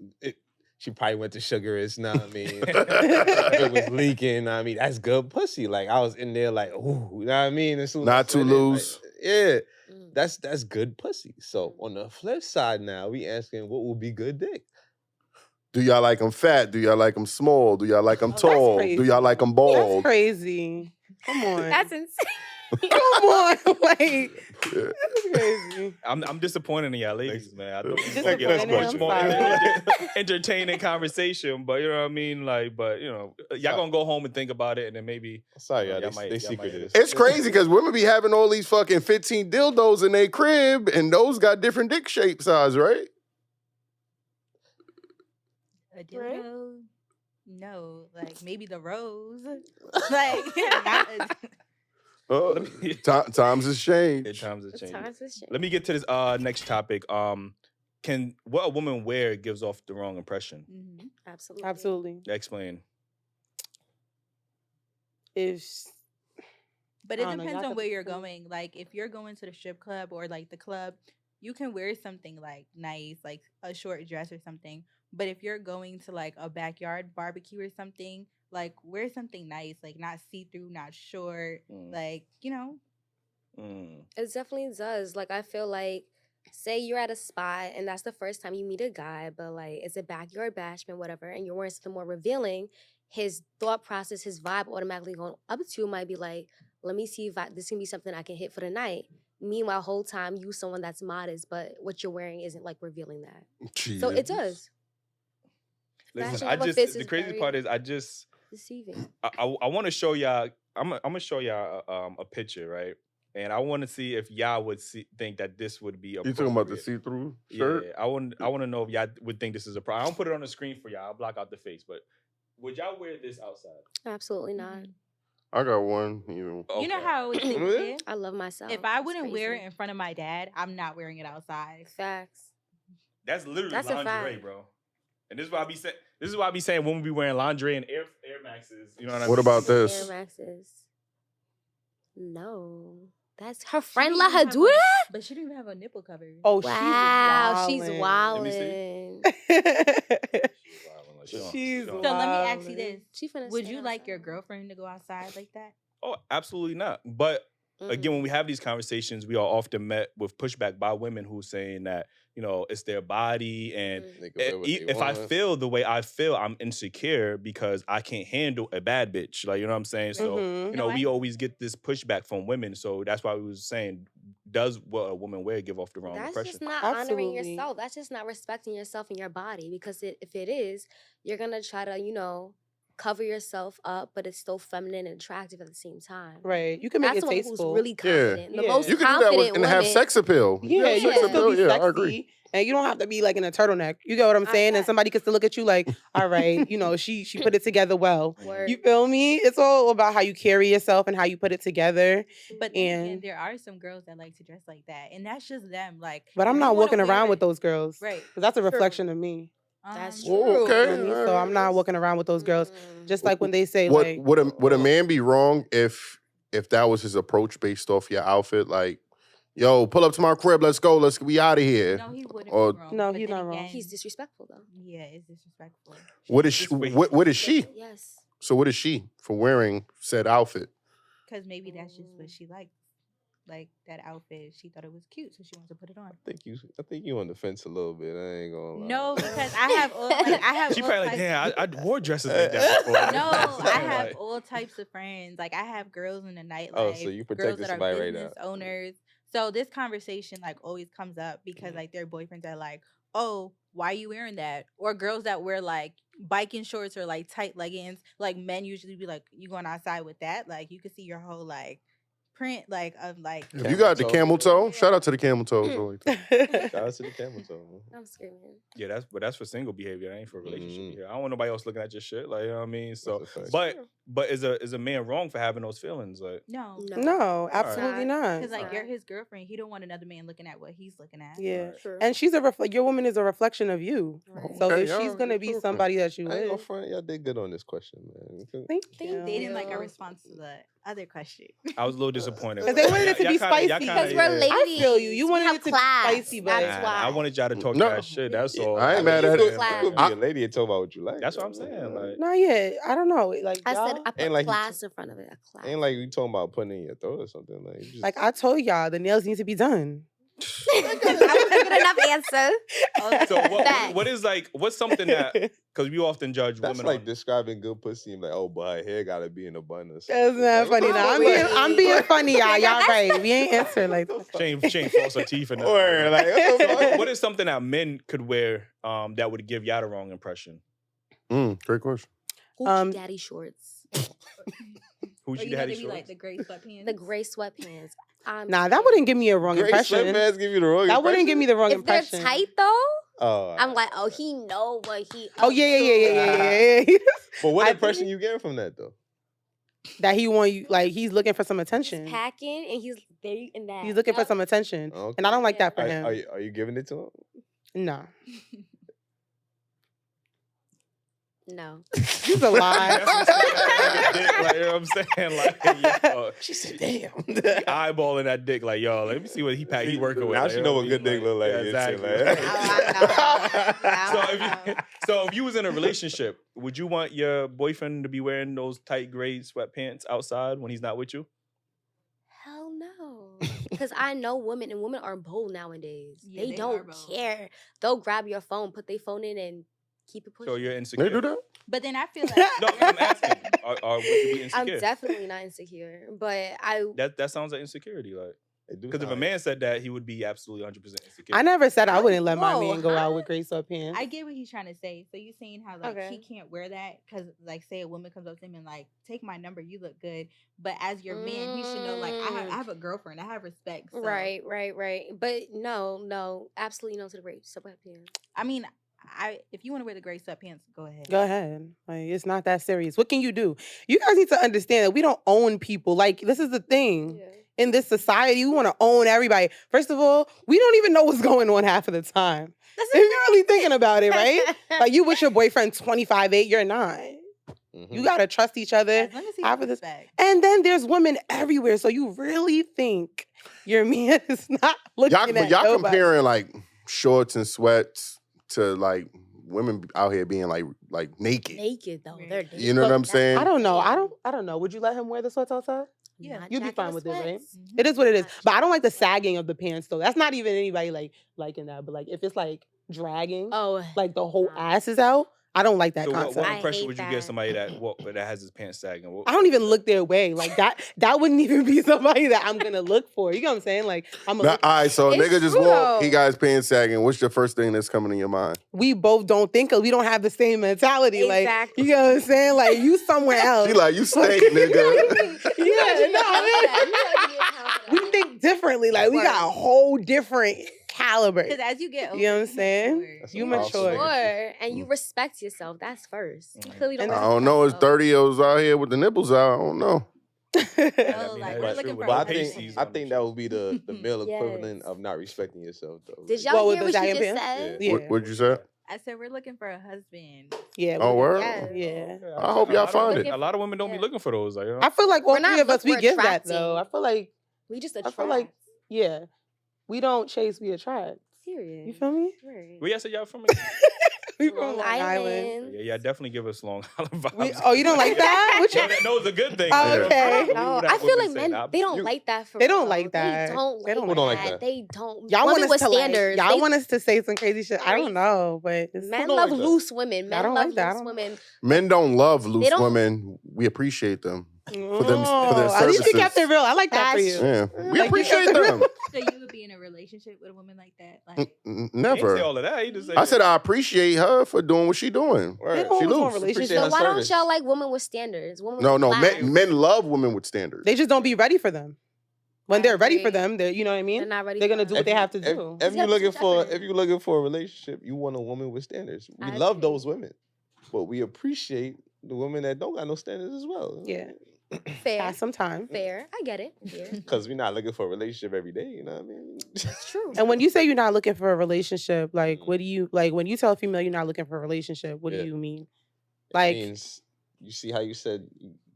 She probably went to Sugarous. Know what I mean? It was leaking. I mean, that's good pussy. Like I was in there, like, ooh, you know what I mean? As soon as I Not too went in, like, loose. yeah, that's good pussy. So on the flip side, now we asking what will be good dick. Do y'all like them fat? Do y'all like them small? Do y'all like them that's tall? crazy. Do y'all like them That's bald? crazy. Come on. That's insane. Come on. Like, Yeah. that's crazy. I'm disappointed in y'all ladies, man. I thought we was Disappointed, gonna get a much I'm more sorry. entertaining conversation, but you know what I mean. Like, but you know, y'all gonna go home and think about it, and then maybe. Sorry, Yeah, y'all. y'all They, might- they y'all might secreted hit it. It's crazy because women be having all these fucking 15 dildos in their crib, and those got different dick shape size, right? A dildo? No, like maybe the rose. Like not Oh, times has changed. Times have changed. Times has changed. Let me get to this next topic. Can what a woman wear gives off the wrong impression? Mhm. Absolutely. Absolutely. Explain. If But I it don't know, depends y'all on could where you're explain. going. Like if you're going to the strip club or like the club, you can wear something like nice, like a short dress or something. But if you're going to like a backyard barbecue or something, like wear something nice, like not see-through, not short, like, you know. It definitely does. Like I feel like, say you're at a spot and that's the first time you meet a guy, but like it's a backyard bashment, whatever, and you're wearing something more revealing. His thought process, his vibe automatically going up to you might be like, let me see if this can be something I can hit for the night. Meanwhile, whole time you someone that's modest, but what you're wearing isn't like revealing that. So it does. Listen, Fashion I of a just fist the is crazy very part is I just deceiving. I want to show y'all. I'm gonna show y'all a picture, right? And I want to see if y'all would think that this would be You appropriate. talking about the see-through shirt? Yeah, I want to know if y'all would think this is a problem. I don't put it on the screen for y'all. I'll block out the face, but would y'all wear this outside? Absolutely not. I got one. You know. You know Okay. how it's yeah? I love myself. If I It's wouldn't wear it crazy. in front of my dad, I'm not wearing it outside. Facts. That's literally That's a lingerie, fact. bro. And this is why I be saying. This is why I be saying women be wearing lingerie and Air Maxes. You know what I mean? What about Air this? Maxes. No. That's her friend let her do it, that? but she didn't even have a nipple cover. oh, Wow, she's Let me wildin'. She's So let me ask you wildin'. this: She finna would stay you like your outside. girlfriend to go outside like that? Oh, absolutely not. But again, when we have these conversations, we are often met with pushback by women who saying that, you know, it's their body and They can wear what they if I want. feel the way I feel, I'm insecure because I can't handle a bad bitch. Like, you know what I'm saying? So, Mhm. you know, No, we I- always get this pushback from women. So that's why we was saying, does what a woman wear give off the wrong That's impression? just not honoring Absolutely. yourself. That's just not respecting yourself and your body. Because if it is, you're gonna try to, cover yourself up, but it's still feminine and attractive at the same time. Right. You can make That's it the one who's tasteful. really confident. The Yeah. most You can do that confident and have women- sex appeal. Yeah, have you sex can still appeal. be Yeah, I agree. sexy. And you don't have to be like in a turtleneck. You get what I'm saying? And somebody can still look at you like, all right, you know, she put it together well. Word. You feel me? It's all about how you carry yourself and how you put it together. But then again, And there are some girls that like to dress like that, and that's just them. Like, but I'm if not you wanna walking wear around it- with those girls. Right. Because that's a True. reflection of me. That's Oh, true. okay. You know what I mean? So I'm not walking around with those girls. Just like when they say like Would a man be wrong if that was his approach based off your outfit? Like, yo, pull up to my crib, let's go, let's be out of here. No, he wouldn't Or- be wrong. No, but he's then not wrong. again, He's disrespectful though. Yeah, it's disrespectful. What is she? What is she? Yes. So what is she for wearing said outfit? Because maybe that's just what she liked. Like that outfit, she thought it was cute, so she wanted to put it on. I think you on the fence a little bit. I ain't gonna lie. No, because I have all She all probably like, types- damn, I wore dresses like that before. No, I have Like, all types of friends. Like I have girls in the nightlife. Oh, so you girls protecting that are somebody right business now. owners. So this conversation like always comes up because like their boyfriends are like, oh, why are you wearing that? Or girls that wear like biking shorts or like tight leggings. Like men usually be like, you going outside with that? Like you can see your whole like print like of like. If you got the camel toe, shout out to the camel toe. Shout out to the camel toe. I'm screaming. yeah, that's for single behavior. That ain't for relationship Mhm. behavior. I don't want nobody else looking at your shit. Like, you know what I mean? So, That's a fact. but is a man wrong for having those feelings? Like, No. no, absolutely not. Because like Right. you're his girlfriend, he don't want another man looking at what he's looking at. Yeah. True. And she's your woman is a reflection of you. Right. So Okay, if y'all- she's gonna be y'all somebody that you I ain't gonna with, front. Y'all did good on this question, man. thank Thank you. They didn't like our Yeah. response to the other question. I was a little disappointed. 'Cause they wanted it to be Y'all kinda- spicy. y'all Because kinda- we're yeah. ladies. I feel you. You We wanted have it to be class. spicy, but That's Nah, why. I wanted y'all to talk No. that shit. That's all. I ain't mad at You it. could be a lady and talk about what you like. That's what I'm saying. Like, not yet. I don't know. Like I said y'all, I put Ain't like you class in front of it. A class. Ain't like you talking about putting it in your throat or something. Like, you just, like I told y'all, the nails need to be done. That was a good enough answer. so Facts. what is like? What's something that because we often judge that's women like on. describing good pussy. And like, oh, but her hair gotta be in a bun or something. That's not funny. Like, Now I'm being funny, y'all. Y'all right. We ain't answering like that. She ain't false her teeth and nothing. Or like, what the fuck? What is something that men could wear that would give y'all the wrong impression? Great question. Hoochie daddy shorts. Who Or she you had gotta these be shorts? like the gray sweatpants. The gray sweatpants. Nah, that wouldn't give me a wrong Great impression. sweatpants give you the wrong That wouldn't give me the wrong If they're impression. tight though, Oh, I'm like, oh, he know what he. Oh up yeah. to. But what I impression think- you getting from that though? That he want you like he's looking for some attention. He's packing and he's there in that. He's looking for Yup. some attention, Okay. and I don't like that for Are, him. are you giving it to him? No, No. he's a lie. Like, you know what I'm saying? Like, yo, She said, "Damn." he eyeballing that dick. Like, yo, let me see what he working with. Now Like, she you know what what I good mean? dick look like. Yeah, and shit, exactly. like- So if you was in a relationship, would you want your boyfriend to be wearing those tight gray sweatpants outside when he's not with you? Hell no. Because I know women, and women are bold nowadays. Yeah, they they are don't bold. care. They'll grab your phone, put their phone in, and keep it pushing. So you're They insecure. do that? But then I feel like No, I'm asking. Would you be I'm insecure? definitely not insecure, but I. That sounds like insecurity. Like, They do because if a sound- man said that, he would be absolutely 100% insecure. I never said I wouldn't let my Whoa, man go out huh? with gray sweatpants. I get what he's trying to say. So you saying how like he Okay. can't wear that because like say a woman comes up to him and like take my number, you look good. But as your man, he should know like I have a girlfriend, I have respect. So, Right. But no, absolutely no to the rape sweatpants. I mean, if you want to wear the gray sweatpants, go ahead. Go ahead. Like it's not that serious. What can you do? You guys need to understand that we don't own people. Like this is the thing. In this society, we want to own everybody. First of all, we don't even know what's going on half of the time. If you're really thinking about it, right? Like you with your boyfriend 25-8, you're 9. Mhm. You gotta trust each other. As long as he half has of this- respect. And then there's women everywhere. So you really think your man is not looking Y'all, at but y'all nobody. comparing like shorts and sweats to like women out here being like naked. Naked though, Right. they're naked. You know what I'm saying? I don't know. I don't know. Would you let him wear the sweats outside? Yeah. Not You'd be jacket fine or with it, right? sweats. Mhm. It is what it is. Not But I don't like the jacket or sweats. sagging of the pants though. That's not even anybody like liking that. But like if it's like dragging, Oh, like the whole nah. ass is out, I don't like that So concept. what I impression hate would you that. give somebody that has his pants sagging? What- I don't even look their way. Like that wouldn't even be somebody that I'm gonna look for. You know what I'm saying? Like I'm gonna Now, all right, so a It's nigga just true, walk, he though. got his pants sagging. What's the first thing that's coming to your mind? we both don't think because we don't have the same mentality. Exactly. Like you know what I'm saying? Like you somewhere else. She like, you stink, nigga. Yeah, we think differently. Like we got a whole different caliber. Because as you get older, You know what I'm saying? mature. That's You a powerful mature. Sure, and you respect yourself. That's first. You clearly don't. And I respect don't know. It's yourself. 30-years out here with the nipples out. I don't know. No, I mean, like that's we're true, looking but for But I a think husband. I think that would be the male Yes. equivalent of not respecting yourself, though. Did Like, y'all What, hear with what the she sagging just pants? said? Yeah. What'd you say? I said we're looking for a husband. Yeah. Oh, word? Yes. Yeah. I hope y'all find it. A lot of women don't be Yeah. looking for those. Like, you know? I feel like all We're not three of us, we we're give that though. attracting. I feel like, We just I attract. feel like, yeah, we don't chase, we attract. Period. You feel me? Right. Where y'all say y'all from? We from Long Long Island. Island. Yeah, definitely give us Long Island vibes. Oh, you don't like that? What No, you? that was a good thing. Oh, though. okay. I don't We know. would I have feel women like saying, men, they don't you- like that for They don't real. like that. They don't They like don't like that. that. They don't. Y'all Women want us with to standards. like, y'all They- want us to say some crazy shit. I don't know, but it's Men don't love like that. loose women. I Men don't love like that. I loose don't- women. Men don't love loose don't- women. We appreciate them. For their Oh, at least you kept it services. real. I like that for That's you. Yeah, we Like, you appreciate kept it them. So you would be in a relationship with a woman like that? Like, He didn't say Never. all of that. He just said, I said I appreciate her for doing what she doing. Word. They don't She always want loose. relationships. Appreciate So her why service. don't y'all like women with standards? Women No, with no. class? Men love women with standards. They just don't be ready for them. When I they're ready for agree. them, they're, you know what I mean? They're not ready. They're for gonna do us. what they have to do. If It's you're got looking some for a relationship, you want a woman with standards. We I love agree. those women, but we appreciate the women that don't got no standards as well. Yeah. Fair. Pass some time. Fair. I get it. Fair. Because we're not looking for a relationship every day. You know what I mean? It's true. And when you say you're not looking for a relationship, like, Mhm. what do you like? When you tell a female you're not looking for a relationship, what Yeah. do you mean? It Like, means you see how you said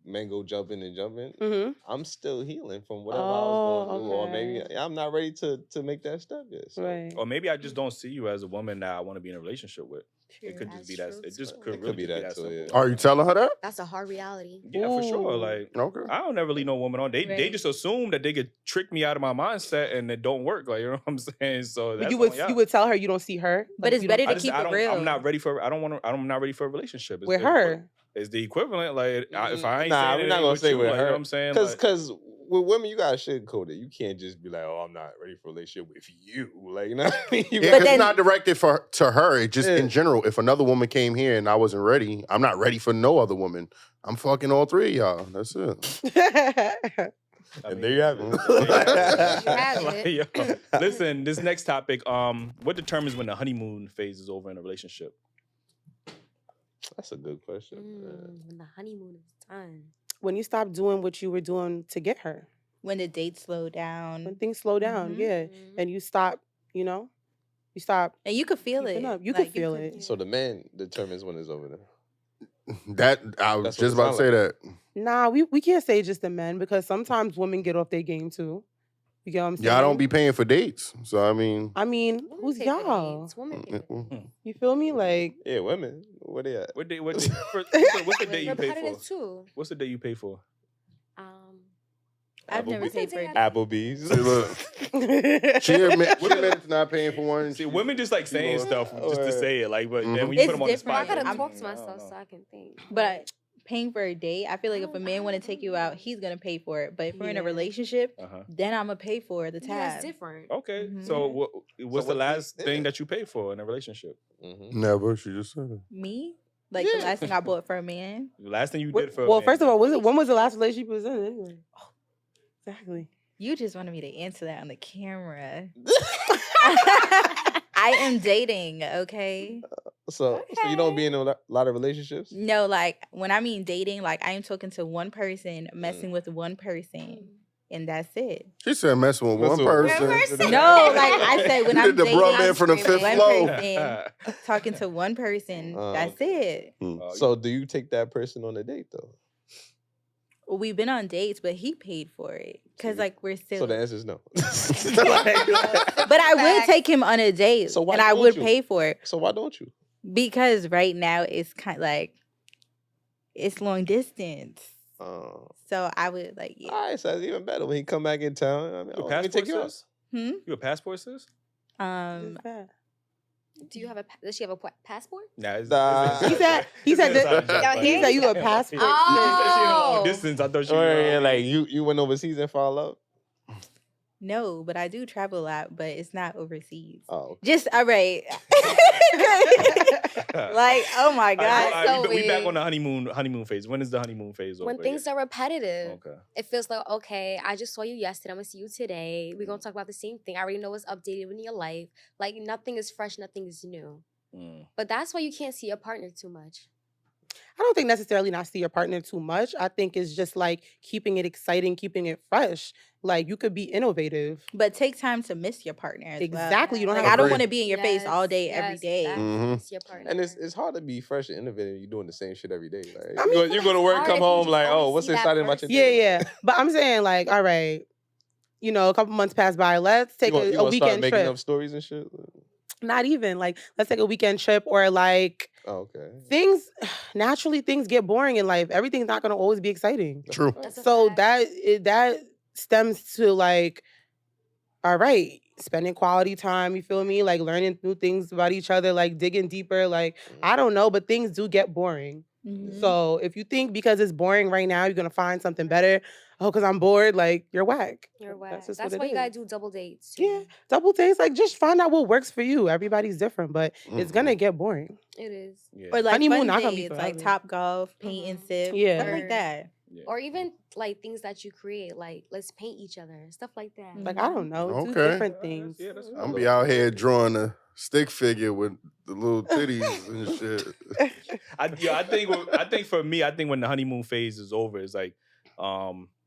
men go jumping and jumping. mm-hmm. I'm still healing from whatever I was going through, or maybe okay. I'm not ready to make that step yet. So Right. or maybe I just don't see you as a woman that I want to be in a relationship with. It could just be that. It just could It really could be just that too, simple. yeah. Are you telling her that? That's a hard reality. Yeah, for sure. Ooh. Like Okay. I don't ever leave no woman on. They Right. just assume that they could trick me out of my mindset and it don't work. Like you know what I'm saying. So But that's you would on y'all. you would tell her you don't see her, But like, it's you don't- better I to just, keep I it don't, real. I'm not ready for. I'm not ready for a relationship. It's with the her. It's the equivalent. Like if I ain't Nah, saying we're it not ain't gonna with say you, with like, you know her. what I'm saying? Because with women, you gotta sugarcoat it. You can't just be like, "Oh, I'm not ready for a relationship with you." Like, you know what I mean? You Yeah, gotta- because it's not directed to her. It just Yeah. in general. If another woman came here and I wasn't ready, I'm not ready for no other woman. I'm fucking all three of y'all. That's it. I And mean, there you have it. there you have You have Like, it. yo, listen, this next topic, what determines when the honeymoon phase is over in a relationship? That's a good question. When the honeymoon is done. When you stop doing what you were doing to get her, When the dates slow down. when things slow down, Mhm. yeah, and you stop, you know, you stop. And you could feel Keeping it. up. You could Like, feel it. So the man determines when it's over there. That I was That's what just it about to sound say like. that. Nah, we can't say just the men because sometimes women get off their game too. You get what I'm saying? Y'all don't be paying for dates, so I mean, I mean, Women who's pay for y'all? dates. Women pay for dates. You feel me? Like, Yeah, women. Where they at? What day? What's the day you We're pay for? repetitive too. What's the day you pay for? I've never Applebee's. paid for a date. Applebee's. see, look, she admits not paying for one. See, women just like saying Lord. stuff just to say it. Like, but then when you It's put them on the different. spot, I gotta like, talk to I don't myself know. so I can think. But paying for a date, I feel like if a man want to take you out, he's gonna pay for it. But if we're in a Yeah. relationship, Uh-huh. then I'm gonna pay for the Yeah, tab. it's different. Okay, Mhm. so what's the what- last thing yeah. that you paid for in a relationship? Mm-hmm. Never. She just said it. Me? Like the Yeah. last thing I bought for a man? The last thing you What- did for a well, man, first of all, like, when was the last relationship you was in? Anyway? Oh, exactly. You just wanted me to answer that on the camera. I am dating, okay? So you don't be in a lot of relationships? No, like when I mean dating, like I am talking to one person, messing with one person, and that's it. She said messing with one Messing with person. one person. No, like I said, when You I'm did the dating, bro man from the I'm fifth screaming. floor. One person, talking to one person, that's it. So do you take that person on a date though? Well, we've been on dates, but he paid for it because like we're still. So the answer is no. But I would take him on a date, So why and I don't would you? pay for it So why don't you? because right now it's kind of like it's long distance. So I would like, yeah. All right, so that's even better when he come back in town. I mean, You a let me passport take you out. sis? Hmm? You a passport sis? What's that? Do you have does she have a passport? Nah, Nah. He said Yeah, he said you a passport. She said she in a long Oh. distance. I thought she Oh, was yeah, like you went overseas and fell in love? No, but I do travel a lot, but it's not overseas. Oh, okay. Just all right. Like, oh my All right, god. so we back weird. on the honeymoon phase. When is the honeymoon phase over? When things are repetitive, Okay. it feels like, okay, I just saw you yesterday. I'm gonna see you today. We're gonna talk about the same thing. I already know what's updated in your life. Like nothing is fresh, nothing is new. But that's why you can't see your partner too much. I don't think necessarily not see your partner too much. I think it's just like keeping it exciting, keeping it fresh. Like you could be innovative. But take time to miss your partner as Exactly. You well. don't Like, have I don't Agree. want to be in your face all day, every day. Yes, Mhm. miss your partner. And it's hard to be fresh and innovative. You're doing the same shit every day. Like, I mean, you're going to work, hard come if you home, just like, always oh, what's see that exciting about your Yeah, day? yeah. But I'm saying like, all right, you know, a couple months pass by. Let's take You a gonna start weekend making trip. up stories and shit? Not even like let's take a weekend trip or like Oh, okay. things naturally things get boring in life. Everything's not gonna always be exciting. True. That's a So fact. that stems to like, all right, spending quality time, you feel me? Like learning new things about each other, like digging deeper. Like, I don't know, but things do get boring. Mhm. So if you think because it's boring right now, you're gonna find something better, because I'm bored, like you're whack. You're whack. That's just That's what why it you gotta is. do double dates. Too. Yeah, double dates, like just find out what works for you. Everybody's different, but it's gonna get boring. It is. Yeah. Or like Honeymoon fun not gonna be dates, like forever. Top Golf, paint and sip, Yeah. stuff like that. Yeah. Or even like things that you create, like let's paint each other, stuff like that. Like I don't know, do Okay. different things. Yeah, that's I'm gonna be out here drawing a stick figure with the little titties and shit. I think for me, I think when the honeymoon phase is over, it's like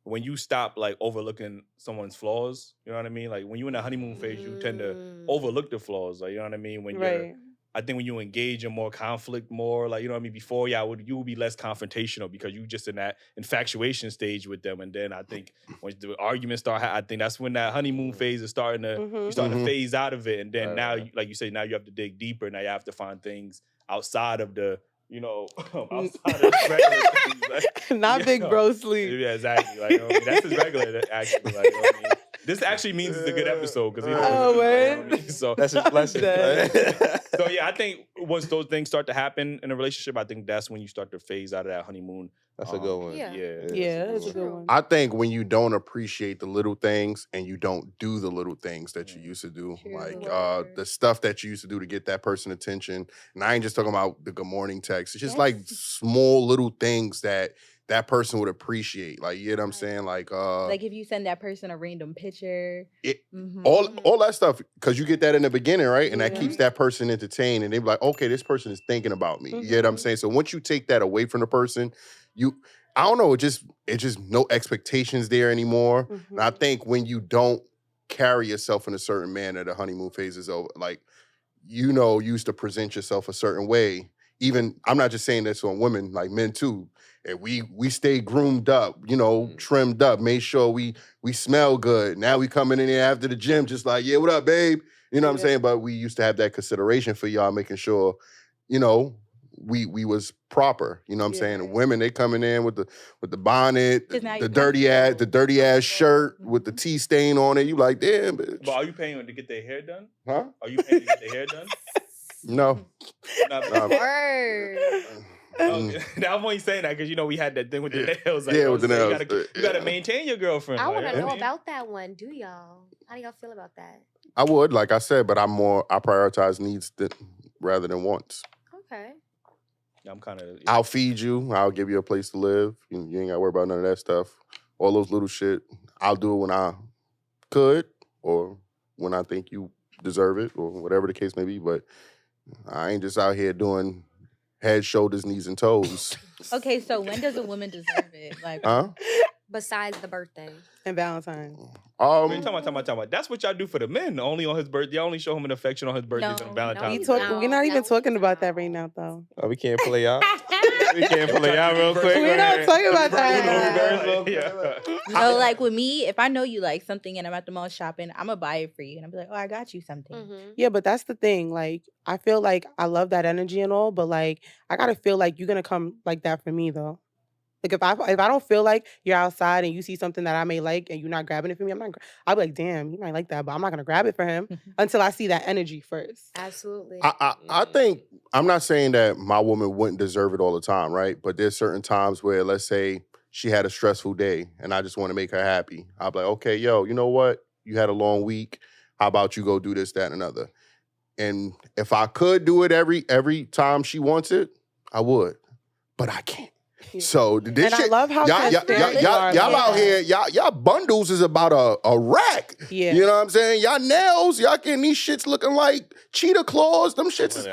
when you stop like overlooking someone's flaws. You know what I mean? Like when you're in the honeymoon phase, you tend to overlook the flaws. Like you know what I mean? When Right. I think when you engage in more conflict, more like, you know what I mean? Before, you would be less confrontational because you just in that infatuation stage with them. And then I think when the arguments start, I think that's when that honeymoon phase is starting to, you're starting to phase out of it. And then now, like you say, now you have to dig deeper. Now you have to find things outside of the, you know, outside of the regular things. Like, Not big bro sleep. Yeah, exactly. Like, you know what I mean? That's his regular, actually. Like, you know what I mean? This actually means it's a good episode because so That's his blessing. so yeah, I think once those things start to happen in a relationship, I think that's when you start to phase out of that honeymoon. That's a good one. Yeah. Yeah, that's a good one. I think when you don't appreciate the little things and you don't do the little things that you used to do, like the stuff that you used to do to get that person attention. And I ain't just talking about the good morning text. It's just like small little things that that person would appreciate. Like, you know what I'm saying? Like if you send that person a random picture. all that stuff, because you get that in the beginning, right? And that keeps that person entertained. And they be like, okay, this person is thinking about me. You know what I'm saying? So once you take that away from the person, I don't know, it just no expectations there anymore. And I think when you don't carry yourself in a certain manner, the honeymoon phase is over. Like, you know, you used to present yourself a certain way. Even, I'm not just saying this on women, like men too. And we stay groomed up, you know, trimmed up, made sure we smell good. Now we coming in here after the gym, just like, yeah, what up, babe? You know what I'm saying? But we used to have that consideration for y'all, making sure, you know, we was proper. You know what I'm saying? And women, they coming in with the bonnet, the dirty ass shirt with the tea stain on it. You like, damn, bitch. But are you paying to get their hair done? Huh? Are you paying to get their hair done? No. I'm only saying that because, you know, we had that thing with the nails. Like, with the nails. You gotta maintain your girlfriend. I like, want to you know what I mean? about that one. Do y'all? How do y'all feel about that? I would, like I said, but I prioritize needs rather than wants. Okay. I'm kind of. I'll feed you. I'll give you a place to live. You ain't got to worry about none of that stuff. All those little shit. I'll do it when I could or when I think you deserve it or whatever the case may be. But I ain't just out here doing head, shoulders, knees, and toes. Okay, so when does a woman deserve it? Like, Huh? Besides the birthday and Valentine's. What are you talking about? That's what y'all do for the men. Only on his birthday. Y'all only show him an affection on his birthdays and Valentine's Day. We're not even talking about that right now, though. Oh, we can't play out. We can't play out real quick. We're not talking about that. No, like with me, if I know you like something and I'm at the mall shopping, I'm gonna buy it for you, and I'm like, oh, I got you something. Yeah, but that's the thing. Like, I feel like I love that energy and all, but like, I gotta feel like you're gonna come like that for me, though. Like if I don't feel like you're outside and you see something that I may like and you're not grabbing it for me, I'll be like, damn, he might like that, but I'm not gonna grab it for him until I see that energy first. Absolutely. I think, I'm not saying that my woman wouldn't deserve it all the time, right? But there's certain times where, let's say she had a stressful day and I just want to make her happy. I'll be like, okay, yo, you know what? You had a long week. How about you go do this, that, and another? And if I could do it every time she wants it, I would. But I can't. So this And shit, I love how transparent you are. y'all out here, y'all bundles is about a rack. Yeah. You know what I'm saying? Y'all nails, y'all getting these shits looking like cheetah claws. Them shits is,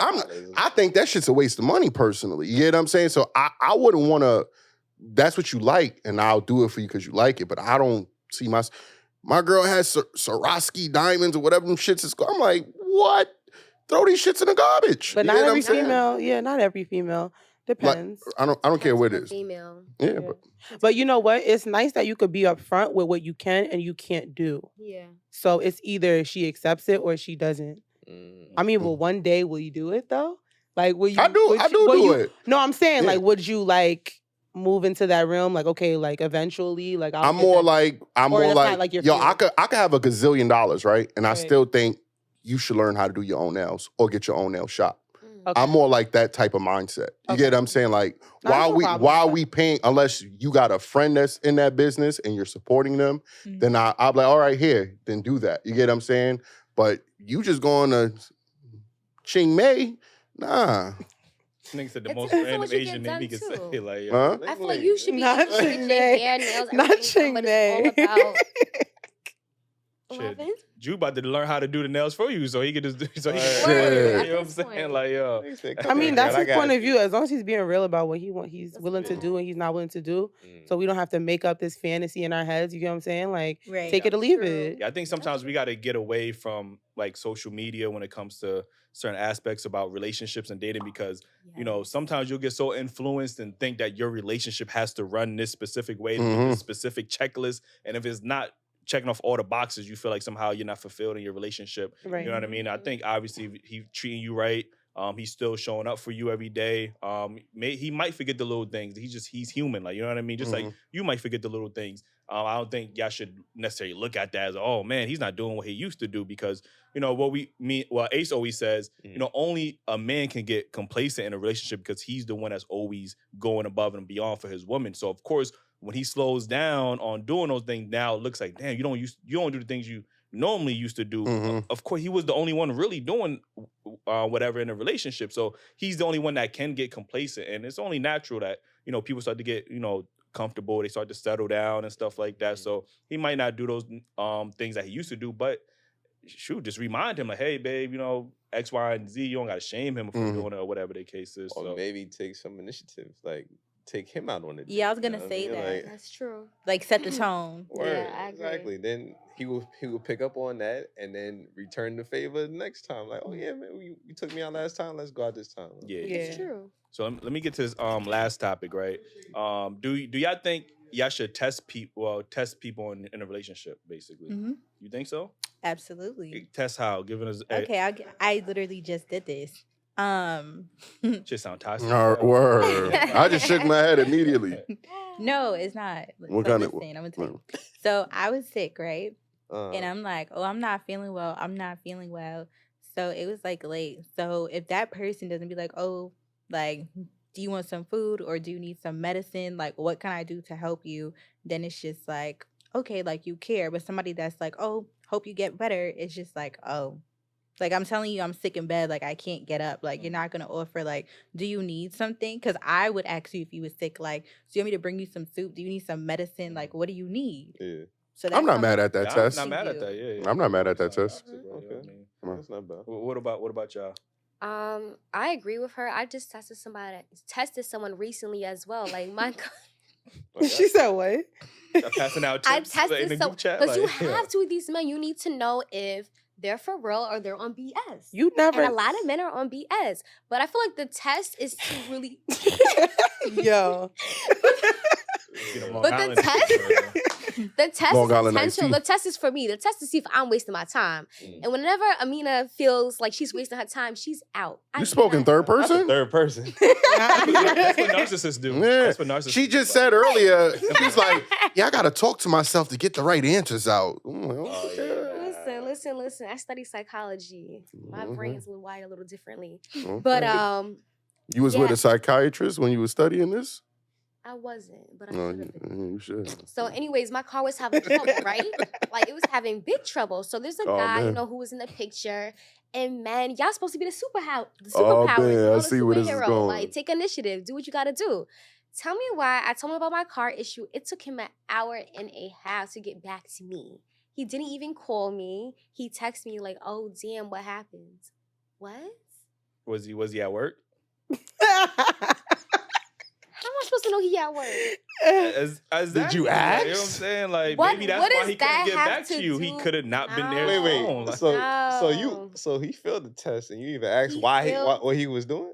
I think that shit's a waste of money personally. You know what I'm saying? So I wouldn't want to, that's what you like, and I'll do it for you because you like it, but I don't see my girl has Swarovski diamonds or whatever them shits is called. I'm like, what? Throw these shits in the garbage. But You not know what every I'm saying? female. Yeah, not every female. Depends. Like, I don't care what it is. Female. Yeah, But you know what? It's nice that you could be upfront with what you can and you can't do. Yeah. So it's either she accepts it or she doesn't. I mean, well, one day will you do it though? Like, will you? I do it. No, I'm saying Yeah. like, would you like move into that realm? Like, okay, like eventually, like I'm more like your yo, field. I could have a gazillion dollars, right? And I Right. still think you should learn how to do your own nails or get your own nail shop. Okay. I'm more like that type of mindset. You get what I'm saying? Like, No, I have no problem why with we paying, unless you got a friend that's in that business and you're supporting them, then I'll be like, all right, here, then do that. You get what I'm saying? But you just going to Ching May, nah. Nigga said the It most depends on random what you Asian get name he done, could say. too. Like, Huh? I feel like you should be Not getting Ching your May. hair, nails, Not everything, Ching but May. it's all about. What shit. happened? Drew about to learn how to do the nails for you, so he could just do. So he Word. could, you At know what I'm this saying? point. Like, yo, I mean, Girl, that's I his got point of you. view. As long as he's being real about what he's That's willing to good. do and he's not willing to do. So we don't have to make up this fantasy in our heads. You get what I'm saying? Like, Right. take it or leave True. it. yeah, I think sometimes we got to get away from like social media when it comes to certain aspects about relationships and dating because you know sometimes you'll get so influenced and think that your relationship has to run this specific way, with this specific checklist, and if it's not checking off all the boxes, you feel like somehow you're not fulfilled in your relationship. Right. You know what I mean? I think obviously he treating you right. He's still showing up for you every day. He might forget the little things. He's human. Like, you know what I mean? Just like you might forget the little things. I don't think y'all should necessarily look at that as, oh man, he's not doing what he used to do because, you know, what Ace always says, you know, only a man can get complacent in a relationship because he's the one that's always going above and beyond for his woman. So of course, when he slows down on doing those things, now it looks like, damn, you don't do the things you normally used to do. Of course, he was the only one really doing whatever in a relationship. So he's the only one that can get complacent. And it's only natural that, you know, people start to get, you know, comfortable. They start to settle down and stuff like that. So he might not do those things that he used to do, but shoot, just remind him like, hey, babe, you know, X, Y, and Z, you don't got to shame him for doing it or whatever the case is. Or So. maybe take some initiative, like take him out on it. Yeah, I was gonna say that. Like, That's true. Like set the tone. word, Yeah, I agree. exactly. Then he will pick up on that and then return the favor next time. Like, oh yeah, man, you took me out last time. Let's go out this time. Yeah. It's true. So let me get to this last topic, right? Do y'all think y'all should test people in a relationship, basically? You think so? Absolutely. Test how? Giving us Okay, I literally just did this. Shit sound toxic. Word. I just shook my head immediately. No, it's not. What So kind of- listen, I'm gonna tell you. So I was sick, right? Uh, And I'm like, oh, I'm not feeling well. So it was like late. So if that person doesn't be like, oh, like, do you want some food or do you need some medicine? Like, what can I do to help you? Then it's just like, okay, like you care. But somebody that's like, oh, hope you get better, it's just like, oh. Like, I'm telling you, I'm sick in bed. Like, I can't get up. Like, you're not going to offer, like, do you need something? Because I would ask you if you was sick, like, do you want me to bring you some soup? Do you need some medicine? Like, what do you need? yeah. So I'm not mad at that I'm test. not mad at that. Yeah. I'm not mad at that test. Okay. I mean, That's not bad. what about y'all? I agree with her. I just tested someone recently as well. Like my She said what? Y'all passing out I tips tested in the some group chat? because you Like, have to with these men. You need to know if they're for real or they're on BS. You never. And a lot of men are on BS, but I feel like the test is to really. Yo. you know, But Long the Island test- niggas, The test Long is Island iced intentional. tea. The test is for me. The test is to see if I'm wasting my time. And whenever Amina feels like she's wasting her time, she's out. You spoke in third That's a person? third person. That's what narcissists do. Yeah. That's what narcissists She do, just bro. said earlier, she's like, yeah, I got to talk to myself to get the right answers out. I'm like, Oh, okay. Listen. I study psychology. My brain's wired a little differently. Okay. But You was with yeah. a psychiatrist when you were studying this? I wasn't, but I No, should have been. you should. So, anyways, my car was having trouble, right? Like, it was having big trouble. So, there's a Oh, guy, man. who was in the picture. And, man, y'all supposed to be the superpower. Oh, The man, I the see where this is superhero. going. Like, take initiative. Do what you got to do. Tell me why I told him about my car issue. It took him an hour and a half to get back to me. He didn't even call me. He texted me like, oh, damn, what happened? What? Was he at work? How am I supposed to know he at work? Did you You know what ask? I'm saying? Like, What- maybe that's what why does he couldn't that get have back to to you. He do- could have not been there. No. Wait, on the phone. Like, so he failed the test, and you even asked He why failed- what he was doing?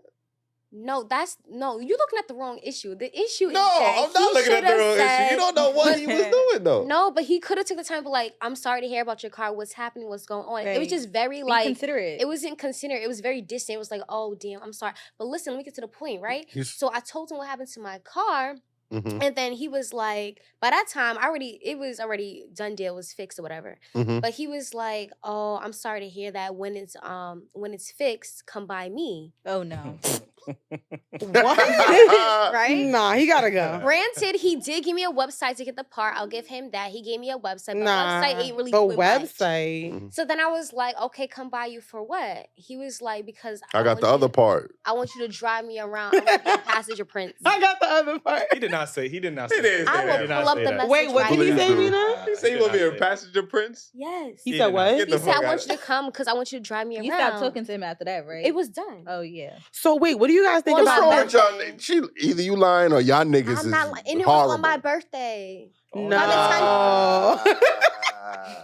No, you're looking at the wrong issue. The issue is No, that I'm not he looking at the shoulda wrong said- issue. You don't know what he was doing though. No, but he could have took the time to be like, I'm sorry to hear about your car. What's happening? What's going on? It was Right. just very Be like, considerate. it wasn't considerate. It was very distant. It was like, oh, damn, I'm sorry. But listen, let me get to the point, right? So I told him what happened to my car. Mhm, And then he was like, by that time, it was already done deal, was fixed or whatever. mhm. But he was like, oh, I'm sorry to hear that. When it's fixed, come by me. Oh no. What? Right? Nah, he gotta go. Granted, he did give me a website to get the part. I'll give him that. He gave me a website, but Nah, the website ain't really the doing much. website. So then I was like, okay, come by you for what? He was like, because I got want the you other to- part. I want you to drive me around. I want to be a passenger prince. I got the other part. He did not say. He did not say. He didn't that. say I that. will He did not pull up say the that. message. Wait, what right did he Please say, do. Mina? He said you did want to not be a say that. passenger prince? Yes. He He said did not. what? Get He the said, I fuck want out. you to come because I want you to drive me around. You stopped talking to him after that, right? It was done. Oh yeah. So wait, what do you guys think What's What's about wrong that? with y'all? Either you lying or y'all niggas I'm is not lying. And it was horrible. on my birthday. Oh, No.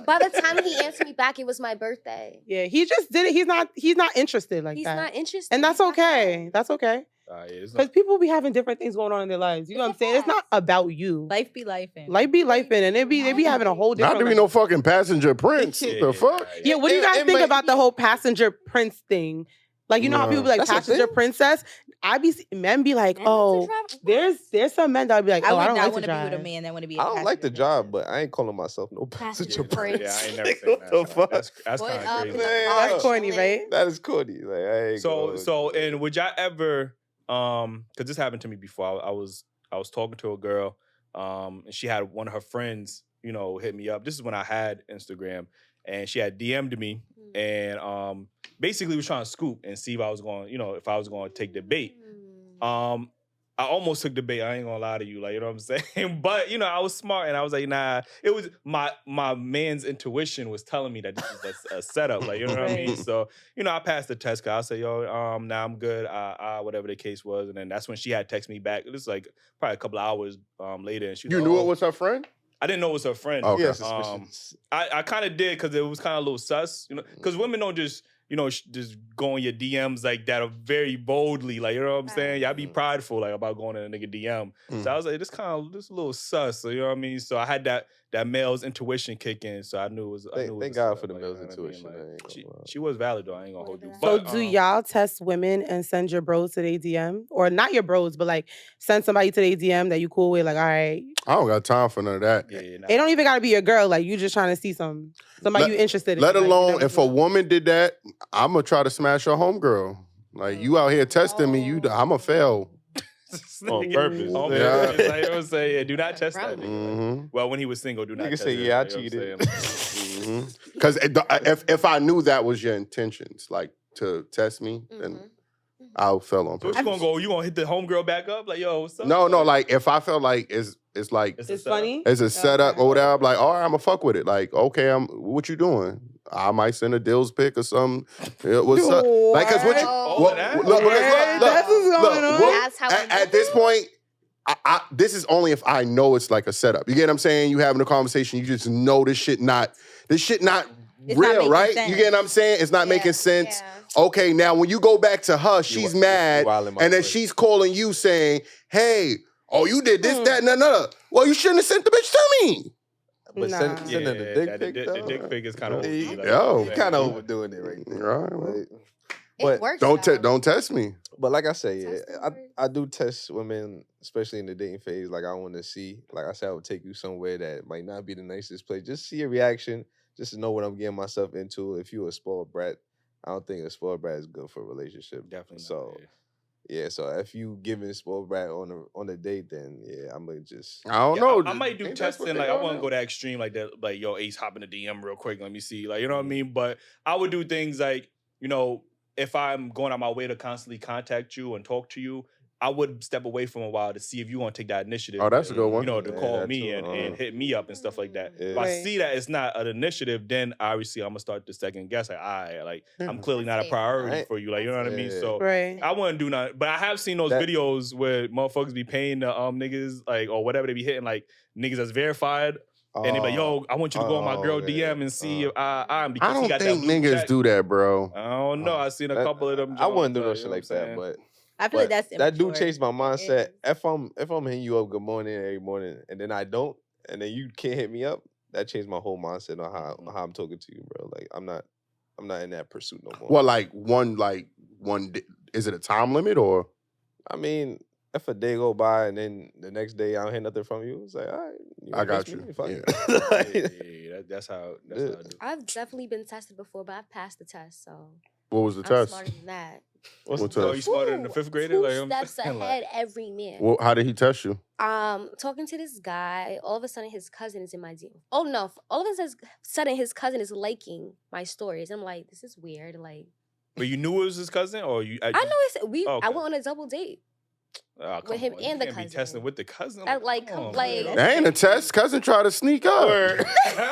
By the time he answered me back, it was my birthday. Yeah, he just did it. He's not interested like He's that. not interested. And that's He's not okay. That's okay. Yeah, it's not- Because people be having different things going on in their lives. You know what I'm It's a saying? It's not fact. about you. Life be life in. Life be life in, and they be having a whole Not different. to be no fucking passenger prince. Yeah, The fuck? Yeah, what do you guys It think might- about the whole passenger prince thing? Like, you know how people be like That's a passenger thing? princess? Men be like, Men want oh, to drive- there's some men that be like, I oh, would I don't not like to want to be drive. with a man that want to be. I don't like the job, but I ain't calling myself no passenger Passenger prince. Yeah, I ain't never seen What that. the fuck? That's Put kind of up crazy. in the Man, car That's corny, chilling. right? That is corny. Like I ain't going- So and would y'all ever because this happened to me before. I was talking to a girl, and she had one of her friends, hit me up. This is when I had Instagram, and she had DM'd me and basically was trying to scoop and see if I was going, if I was going to take the bait. I almost took the bait. I ain't gonna lie to you, like, you know what I'm saying? But I was smart and I was like, nah. It was my man's intuition was telling me that this is a setup, like, you know what I mean? Right. So, I passed the test. Cause I say, yo, nah, I'm good. Whatever the case was, and then that's when she had texted me back. It was like probably a couple hours later, and she was You like, knew oh. it was her friend? I didn't know it was her friend. Okay. Yeah, suspicious. I kind of did because it was kind of a little sus, because women don't just just go in your DMs like that very boldly, like, you know what I'm saying? Y'all be prideful like about going in a nigga DM. So I was like, this a little sus, so you know what I mean? So I had that male's intuition kick in, so I knew it was. Thank God for the male's intuition. I ain't gonna lie. She was valid though. I ain't gonna hold you. So But, do y'all test women and send your bros to their DM? Or not your bros, but like send somebody to their DM that you cool with, like, all right. I don't got time for none of that. Yeah, nah. It don't even gotta be your girl, like you just trying to see somebody you interested in. Let like, you alone never if a know. woman did that, I'm gonna try to smash your homegirl. Like you out here testing me, I'ma fail. On purpose. On Yeah. purpose. Like, you know what I'm saying? Yeah, do not test that nigga. Mm-hmm. Like, well, when he was single, do not Nigga test say, him, yeah, I you know what I'm cheated. saying? Because if I knew that was your intentions, like to test me, then I fell on So what purpose. you gonna go? You gonna hit the homegirl back up? Like, yo, what's up? No, like if I felt like it's like a It's setup. funny. it's a setup Okay. or whatever, I'm like, all right, I'm gonna fuck with it. Like, okay, what you doing? I might send a Dills pic or something. What's up? Like, cause what you Oh, that? look, because Yeah, look, that's what's going on. That's how at this point, this is only if I know it's like a setup. You get what I'm saying? You having a conversation, you just know this shit not It's not real, making right? sense. You get what I'm saying? It's not making sense. Okay, now when you go back to her, she's mad, wilding my and then way. she's calling you saying, hey, oh, you did this, that, and another. Well, you shouldn't have sent the bitch to me. But Nah. sending the dick pic, the though? dick pic is kind of Yo. OD. Yo. You kind of overdoing it right there. Right, well. Like, It but works. Don't test me. But like I say, yeah, Testing works. I do test women, especially in the dating phase. Like I want to see, like I said, I would take you somewhere that might not be the nicest place. Just see your reaction, just to know what I'm getting myself into. If you a spoiled brat, I don't think a spoiled brat is good for a relationship. Definitely. So yeah, so if you giving spoiled brat on a date, then yeah, I'm gonna just. I don't know. I might do Ain't that what testing. they Like I are wouldn't now? go that extreme like that. Like yo, Ace, hop in the DM real quick. Let me see. Like you know what I mean. But I would do things like if I'm going out my way to constantly contact you and talk to you, I would step away from a while to see if you want to take that initiative. Oh, that's a good one. To Yeah, call that me too, and hit me up and stuff like that. Yeah. If I Right. see that it's not an initiative, then obviously I'm gonna start to second guess. Like, I'm Yeah. clearly not a That's fair. priority Right. for you. Like, you know what I mean? Yeah. So Right. I wouldn't do nothing. But I have seen those That- videos where motherfuckers be paying the niggas like or whatever they be hitting like niggas that's verified. And they be like, yo, I want you to go on my girl DM and see if I'm because I he don't got think that blue niggas check. do that, bro. I don't know. I seen a couple of them. I wouldn't do no joints, shit you know like what I'm that, saying? but I feel like that's that do immature. change my mindset. is. If I'm hitting you up good morning every morning and then I don't, and then you can't hit me up, that changed my whole mindset on how I'm talking to you, bro. Like I'm not in that pursuit no more. Well, like one, is it a time limit or? I mean, if a day go by and then the next day I don't hear nothing from you, it's like, all right, I got miss me? you. Fuck Yeah. it. Like, Yeah, that's how I do. I've definitely been tested before, but I've passed the test, so What was the I'm test? smarter than that. What's What's the up? Oh, you smarter than the fifth grader? Two Like, I'm steps saying, ahead every man. Well, how did he test you? Talking to this guy, all of a sudden his cousin is in my DM. Oh no! All of a sudden his cousin is liking my stories. I'm like, this is weird. Like, But you knew it was his cousin, or you? I know it's Oh, okay. I went on a double date. Oh, with him come on. and You the can't be cousin. testing with the cousin. I, like, come come- on, like- man. That ain't a test. Cousin tried to sneak up.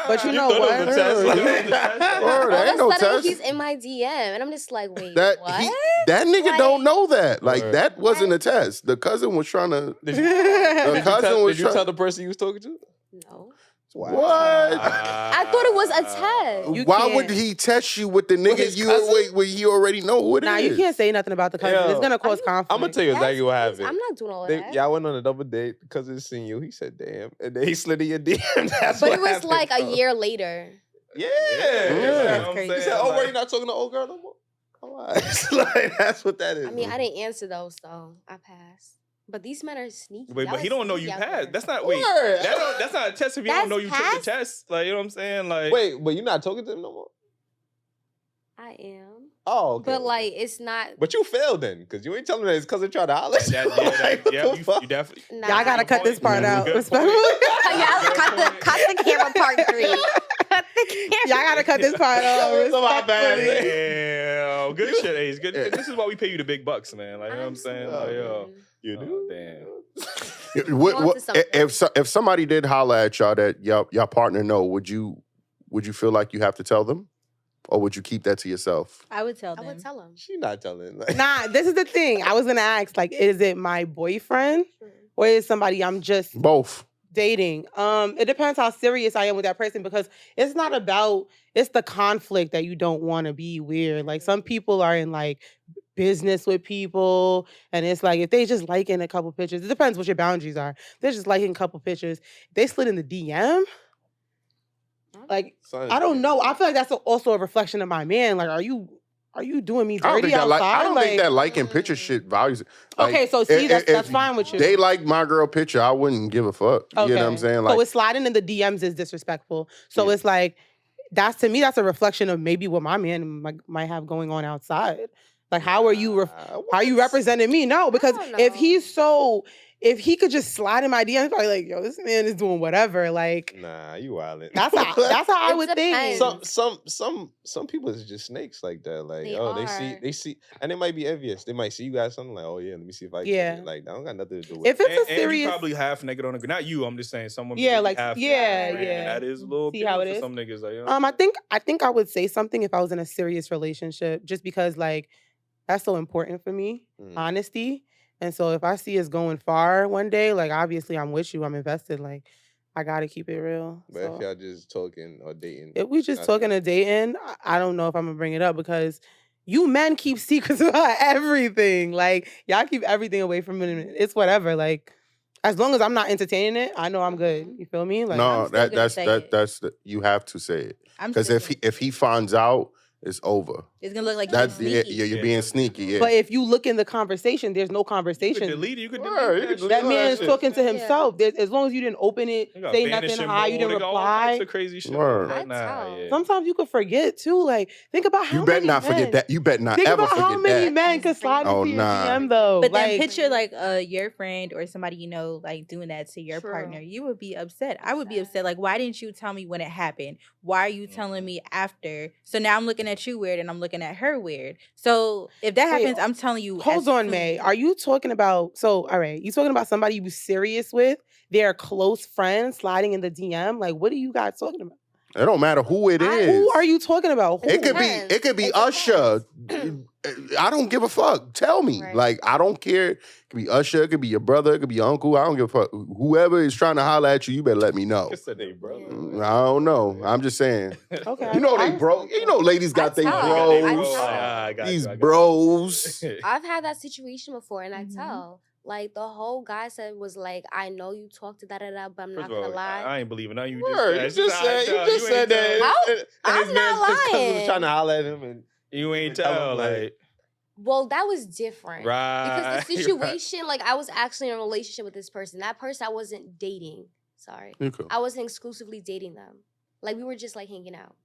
But you know thought it what? was a test. Like, Word, it was a test. Word, All ain't of no a sudden test. he's in my DM, and I'm just like, wait, That what? that nigga Like- don't know that. Like Word. that wasn't a test. The cousin was trying to. Did you, The cousin was did you trying. tell the person you was talking to? No, What? I thought it was a test. You Why would can't- he test you with the nigga his you cousin? wait you already know who it is? Nah, you can't say nothing about the cousin. Yo. It's gonna cause conflict. I'm gonna tell you exactly what That's- happened. I'm not doing all of that. Y'all went on a double date because he seen you. He said, "Damn," and then he slid in your DM. That's But what it was happened, like a bro. year later. Yeah, Yeah. You know what That's I'm crazy. He saying? said, "Oh, Like- wait, you're not talking to old girl no more." All right, like, that's what that is. I mean, I didn't answer those, so I passed. But these men are sneaky. Wait, Y'all but he are don't know sneaky you out passed. there. That's not Word. that's not a test if you don't That's know you took passed? the test. Like, you know what I'm saying? Like, Wait, but you're not talking to him no more. I am. Oh, okay. But like, it's not. But you failed then, because you ain't telling him that his cousin tried to holler. at you. Like, what the fuck? you definitely. Nah. Y'all gotta cut this part Yeah, out. good Respectfully. Y'all cut the camera part 3. Cut the camera. Y'all gotta cut this part out. It's my bad. Respectfully. Damn, good shit, Ace. Good. This is why we pay you the big bucks, man. Like, you know what I'm saying? Like, yo, You oh, do? damn. On to something. If somebody did holler at y'all that y'all partner know, would you feel like you have to tell them, or would you keep that to yourself? I would tell I them. would tell him. She not telling. Like, Nah, this is the thing. I was gonna ask, like, is it my boyfriend or is somebody I'm just Both. dating? It depends how serious I am with that person because it's not about it's the conflict that you don't want to be weird. Like some people are in like business with people, and it's like if they just liking a couple pictures, it depends what your boundaries are. They're just liking a couple pictures. They slid in the DM. Like son, I don't know. I feel like that's also a reflection of my man. Like, are you doing me I don't dirty think that outside? I don't think Like, that liking picture shit values it. Like, okay, so see, if that's fine with you. They like my girl picture, I wouldn't give a fuck. You know what I'm saying? Like, so it's sliding in the DMs is disrespectful. So Yeah. it's like that's to me that's a reflection of maybe what my man might have going on outside. Like how are you how are you representing me? No, because don't if he could just slide in my DMs, probably like, yo, this man is doing whatever. Like Nah, you wildin'. that's how I It would think. depends. Some people is just snakes like that. Like, They they are. see, and they might be envious. They might see you guys something like, oh yeah, let me see if I can. Yeah. Get it. Like, I don't got nothing to do with If it. it's a And you serious, probably half naked on the not you. I'm just saying someone. Yeah, maybe like, half yeah, naked, right? yeah. And that is a little See how appealing it for is? some niggas. Like, you know? I think I would say something if I was in a serious relationship, just because like that's so important for me, honesty. And so if I see us going far one day, like obviously I'm with you, I'm invested. Like I gotta keep it real. But So if y'all just talking or dating, if we just not- talking or dating, I don't know if I'm gonna bring it up because you men keep secrets about everything. Like y'all keep everything away from me. It's whatever. Like As long as I'm not entertaining it, I know I'm good. You feel me? Like, No, I'm still gonna say it. that's you have to say it I'm because still if he finds out, it's over. it's gonna look like That's you're sneaky. you're being sneaky. Yeah. but if you look in the conversation, there's no You could conversation. delete it. You could Word, delete you that could shit. delete That man is shit. talking to Yeah. himself. As long as you didn't open it, You got say vanishing nothing hi, you mode, didn't they got all types reply. of crazy shit. Word. Like, I'd nah, tell. yeah. Sometimes you could forget too. Like, think about how You better many not forget men- that. You better not Think ever about how forget many that. men could slide Oh, into your nah. DM though. But then Like, picture like your friend or somebody you know like doing that to your True. partner. You would be upset. I would be upset. Like, why didn't you tell me when it happened? Why are you telling me after? So now I'm looking at you weird and I'm looking at her weird. So if that Wait, happens, I'm telling you. hold as on, soon- May. Are you talking about? So, all right, you talking about somebody you serious with? They're close friends sliding in the DM. Like, what are you guys talking about? It don't matter who it is. Who are you talking about? Who? It could Depends. be It Usher. I don't give a fuck. Tell me. Right. Like, I don't care. It could be Usher, it could be your brother, it could be your uncle. I don't give a fuck. Whoever is trying to holler at you, you better let me know. It's a day, brother. I don't know. I'm just saying. Okay. You know they I- bro. You know ladies got they tell. bros. I Oh, tell. I got These you, I got bros. you. I've had that situation before, and Mhm. I tell. Like, the whole guy said was like, I know you talked to da-da-da, but I'm First not of gonna all, lie. I ain't believing nothing you Word, you just just said. said you just said that. How? and I'm his man, not his cousin was lying. trying to holler at him, and You ain't Tell him, tell, like- like, Well, that was different. right. Because the situation, like, I was actually in a relationship with this person. That person I wasn't dating. Sorry. You cool. I wasn't exclusively dating them. Like, we were just, like, hanging out.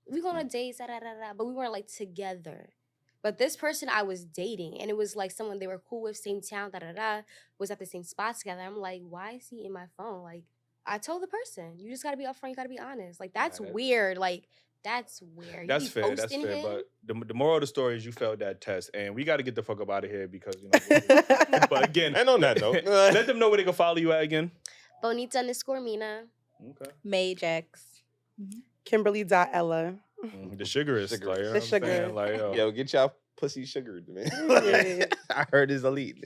We go on dates, da-da-da-da, but we weren't, like, together. But this person I was dating, and it was, like, someone they were cool with, same town, da-da-da, was at the same spot together. I'm like, why is he in my phone? Like, I told the person, you just got to be upfront, you got to be honest. Like, that's that's- weird. Like, that's weird. You That's be fair. That's posting fair. him? But the moral of the story is you failed that test, and we got to get the fuck up out of here because you know. But again, and on that note, let them know where they can follow you at again. Bonita_Mina. Okay. May Jax. Kimberly.Ella. The sugar is Sugar. like, you know The what I'm saying? sugar. Like, yo. yo, get y'all pussy sugared, man. Yeah. I heard it's elite.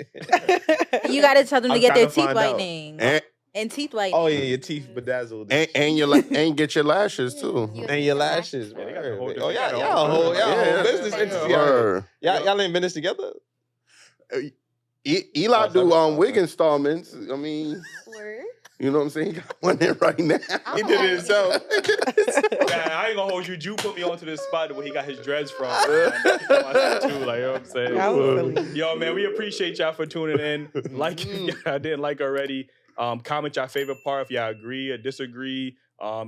You got to tell them to I'm get their trying to teeth find out. whitening. And teeth whitening. Oh yeah, your teeth bedazzled. And your and get your lashes too. And your lashes. Yeah, they got the Word. whole- Oh they got the y'all whole- whole Yeah. business entity. out here. Word. Y'all ain't been this together. Eli do sorry. wig installments. I mean, Word. you know what I'm saying? He got one in right now. He did it himself. Man, I ain't gonna hold you. Jew put me onto this spot where he got his dreads from. Man. That's my shit too, like, you know what I'm saying? That was silly. Yo, man, we appreciate y'all for tuning in. Like, if y'all didn't like already, comment your favorite part if y'all agree or disagree.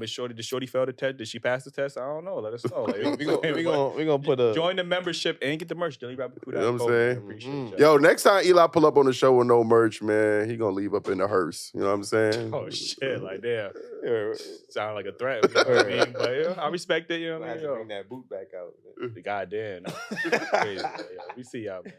Is Shorty fail the test? Did she pass the test? I don't know. Let us know. Like, we gonna put a. Mm-hmm. join the membership and get the merch. Dailyrapupcrew.com. You know what I'm saying? Appreciate y'all. Yo, next time Eli pull up on the show with no merch, man, he gonna leave up in the hearse. You know what I'm saying? Oh shit! Like damn, Yeah, sound like a threat. You know what I mean? But yeah, I respect it. You know I what I have mean? to Yo, bring that boot back out. the goddamn. Crazy. Yeah, we see y'all, man.